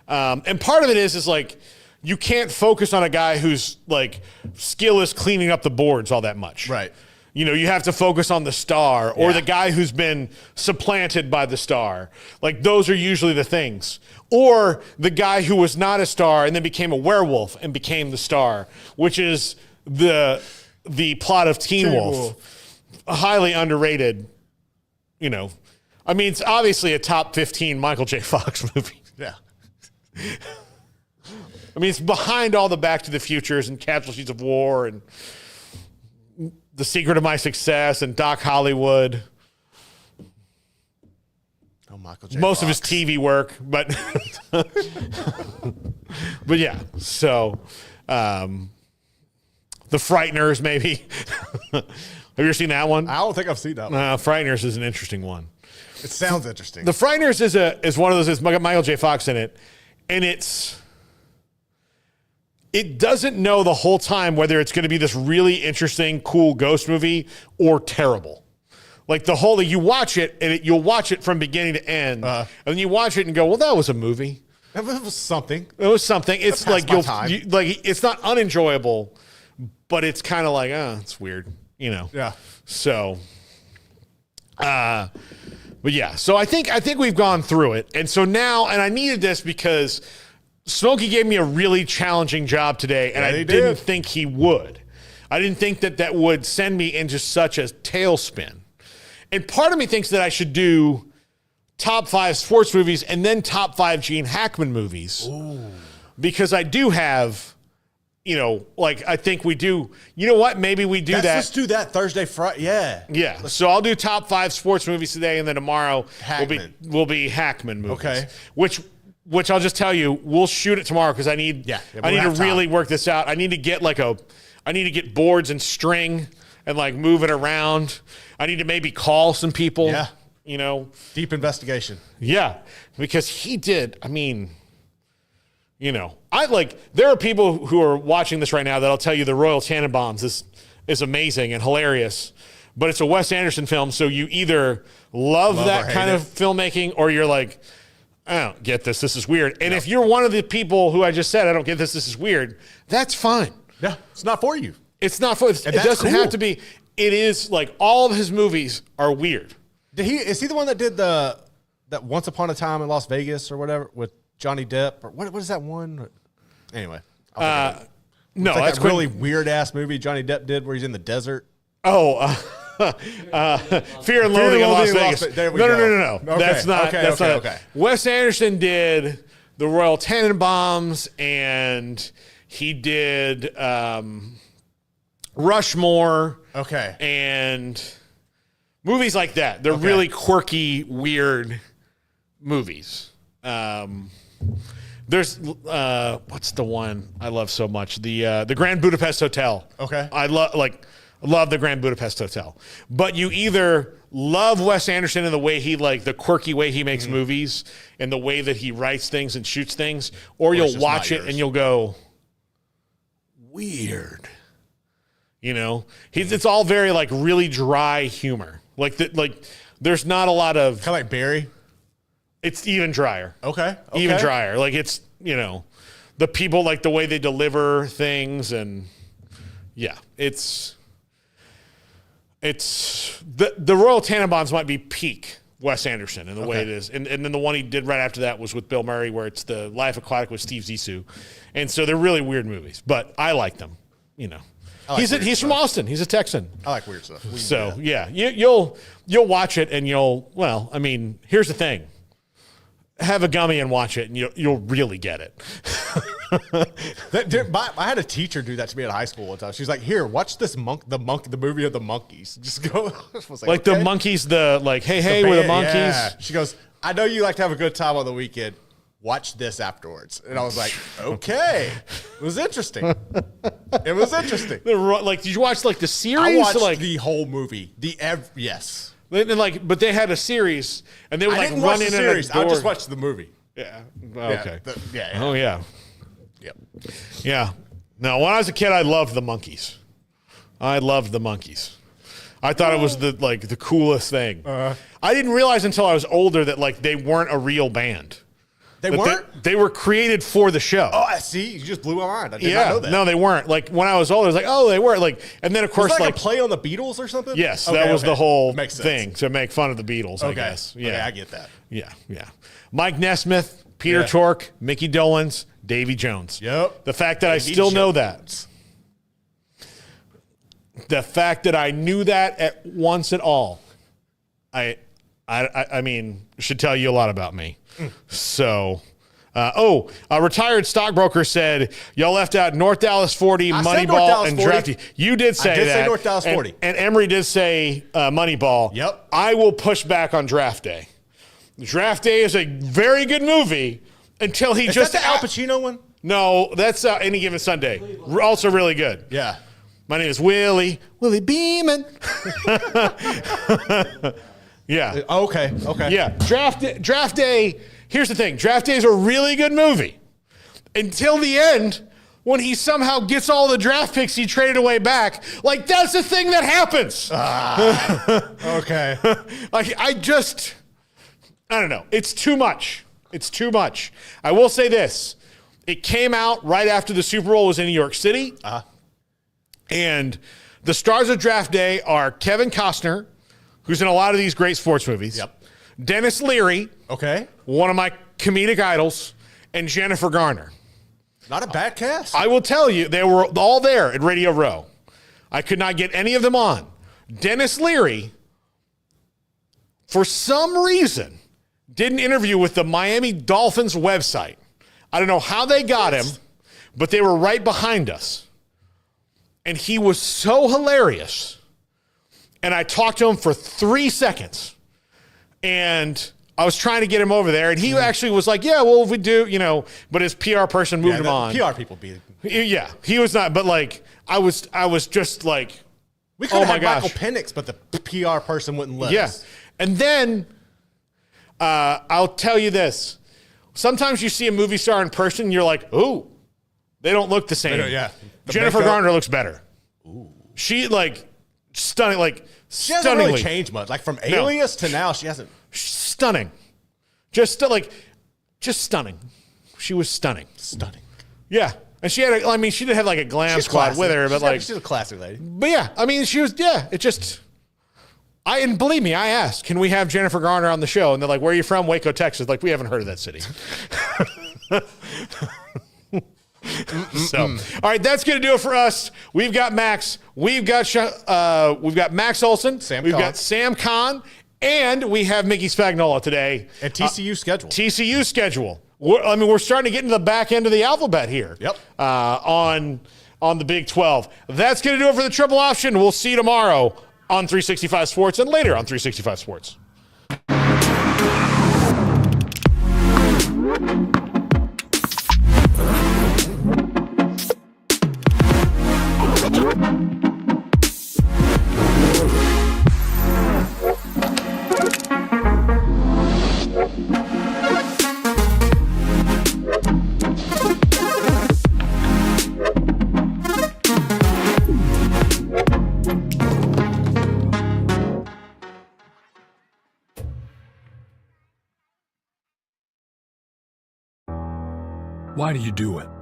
And part of it is like, you can't focus on a guy whose like skill is cleaning up the boards all that much. Right. You have to focus on the star or the guy who's been supplanted by the star. Like, those are usually the things. Or the guy who was not a star and then became a werewolf and became the star, which is the plot of Teen Wolf. Highly underrated, I mean, it's obviously a top 15 Michael J. Fox movie. Yeah. I mean, it's behind all the Back to the Futures and Casualties of War and The Secret of My Success and Doc Hollywood. Oh, Michael J. Most Fox. of his TV work, but yeah. So, The Frighteners, maybe. Have you ever seen that one? I don't think I've seen that one. Frighteners is an interesting one. It sounds interesting. The Frighteners is one of those. It's got Michael J. Fox in it, and it doesn't know the whole time whether it's going to be this really interesting, cool ghost movie or terrible. Like you watch it and you'll watch it from beginning to end, and then you watch it and go, "Well, that was a movie. It was something. It was something." It's like it's not unenjoyable, but it's kind of like, it's weird, Yeah. So, but yeah. So I think we've gone through it, and so now, and I needed this because Smokey gave me a really challenging job today, and I didn't think he would. I didn't think that would send me into such a tailspin. And part of me thinks that I should do top 5 sports movies and then top 5 Gene Hackman movies. Ooh. Because I do have, I think we do. You know what? Maybe we do that. Let's do that Thursday, Friday. Yeah. Yeah. So I'll do top 5 sports movies today, and then tomorrow will be Hackman movies. Okay. Which I'll just tell you, we'll shoot it tomorrow because I need to really work this out. I need to get get boards and string and like move it around. I need to maybe call some people. Yeah. Deep investigation. Yeah. Because he did, there are people who are watching this right now that'll tell you the Royal Tenenbaums is amazing and hilarious, but it's a Wes Anderson film, so you either love that kind of filmmaking or you're like, I don't get this. This is weird. And if you're one of the people who I just said, I don't get this. This is weird. That's fine. Yeah. It's not for you. It's not for. It doesn't have to be. It is like all of his movies are weird. Is he the one that did that Once Upon a Time in Las Vegas or whatever with Johnny Depp? Or what is that one? Anyway. No, that's that really weird ass movie Johnny Depp did where he's in the desert. Oh, Fear and Loathing in Las Vegas. There we go. No. Okay. That's not. Okay. Wes Anderson did the Royal Tenenbaums, and he did Rushmore. Okay. And movies like that. They're really quirky, weird movies. There's what's the one I love so much? The Grand Budapest Hotel. Okay. I love the Grand Budapest Hotel. But you either love Wes Anderson in the way the quirky way he makes movies and the way that he writes things and shoots things, or you'll watch it and you'll go, weird. You know, it's all very like really dry humor. Like there's not a lot of Kind of like Barry. It's even drier. Okay. Even drier. Like it's, you know, the people, like the way they deliver things, and yeah, it's the Royal Tenenbaums might be peak Wes Anderson in the way it is. And then the one he did right after that was with Bill Murray, where it's the Life Aquatic with Steve Zissou. And so they're really weird movies, but I like them, you know. He's from Austin. He's a Texan. I like weird stuff. So yeah, you'll watch it and well, I mean, here's the thing. Have a gummy and watch it, and you'll really get it. I had a teacher do that to me at high school one time. She's like, "Here, watch this the movie of the monkeys." Just go. I was like the monkeys, hey, we're the monkeys. Yeah. She goes, "I know you like to have a good time on the weekend. Watch this afterwards." And I was like, "Okay." It was interesting. It was interesting. Did you watch the series? I watched the whole movie. Yes. But they had a series, and they would I didn't run watch in the and series. a door. I just watched the movie. Yeah. Okay. Yeah. Oh yeah. Yep. Yeah. Now, when I was a kid, I loved the monkeys. I thought it was the coolest thing. I didn't realize until I was older that they weren't a real band. They weren't? They were created for the show. Oh, I see. You just blew my mind. I did not know that. No, they weren't. When I was older, I was like, oh, they were. And then, of course, was it a play on the Beatles or something? Yes, that was the whole Makes sense. thing, to make fun of the Beatles, I guess. Yeah, okay, I get that. Yeah. Mike Nesmith, Peter Tork, Mickey Dolenz, Davy Jones. Yep. The fact that I still know that. The fact that I knew that at once at all, I mean, should tell you a lot about me. So, a retired stockbroker said, y'all left out North Dallas 40, Moneyball, and Drafty. You did say that. I did say North Dallas 40. And Emery did say Moneyball. Yep. I will push back on Draft Day. Draft Day is a very good movie until he Is just... that the Al Pacino one? No, that's Any Given Sunday. Also really good. Yeah. My name is Willie Beeman. Yeah. Okay. Yeah. Draft Day. Here's the thing. Draft Day is a really good movie until the end, when he somehow gets all the draft picks he traded away back. That's the thing that happens. Okay. I don't know. It's too much. I will say this. It came out right after the Super Bowl was in New York City. And the stars of Draft Day are Kevin Costner, who's in a lot of these great sports movies. Yep. Dennis Leary. Okay. One of my comedic idols. And Jennifer Garner. Not a bad cast. I will tell you, they were all there at Radio Row. I could not get any of them on. Dennis Leary, for some reason, did an interview with the Miami Dolphins website. I don't know how they got him, but they were right behind us. And he was so hilarious. And I talked to him for 3 seconds. And I was trying to get him over there. And he actually was like, yeah, well, if we do, but his PR person moved him on. PR people beat it. Yeah, he was not. But I was just like, we could have had Michael Penix, but the PR person wouldn't let us. And then I'll tell you this. Sometimes you see a movie star in person, and you're like, ooh, they don't look the same. Yeah. Jennifer Garner looks better. Ooh. She stunning, she hasn't really changed much. From Alias to now, she hasn't. Stunning. Just stunning. She was stunning. Stunning. Yeah. And she had she did have a glam squad with her, but she's a classy lady. But yeah, I mean, she was, it just, and believe me, I asked, can we have Jennifer Garner on the show? And they're like, where are you from? Waco, Texas. We haven't heard of that city. So, all right, that's going to do it for us. We've got Max. We've got Max Olson. We've got Sam Kahn. And we have Mickey Spagnola today. And TCU schedule. We're starting to get into the back end of the alphabet here. Yep. On the Big 12. That's going to do it for the Triple Option. We'll see you tomorrow on 365 Sports and later on 365 Sports. Why do you do it?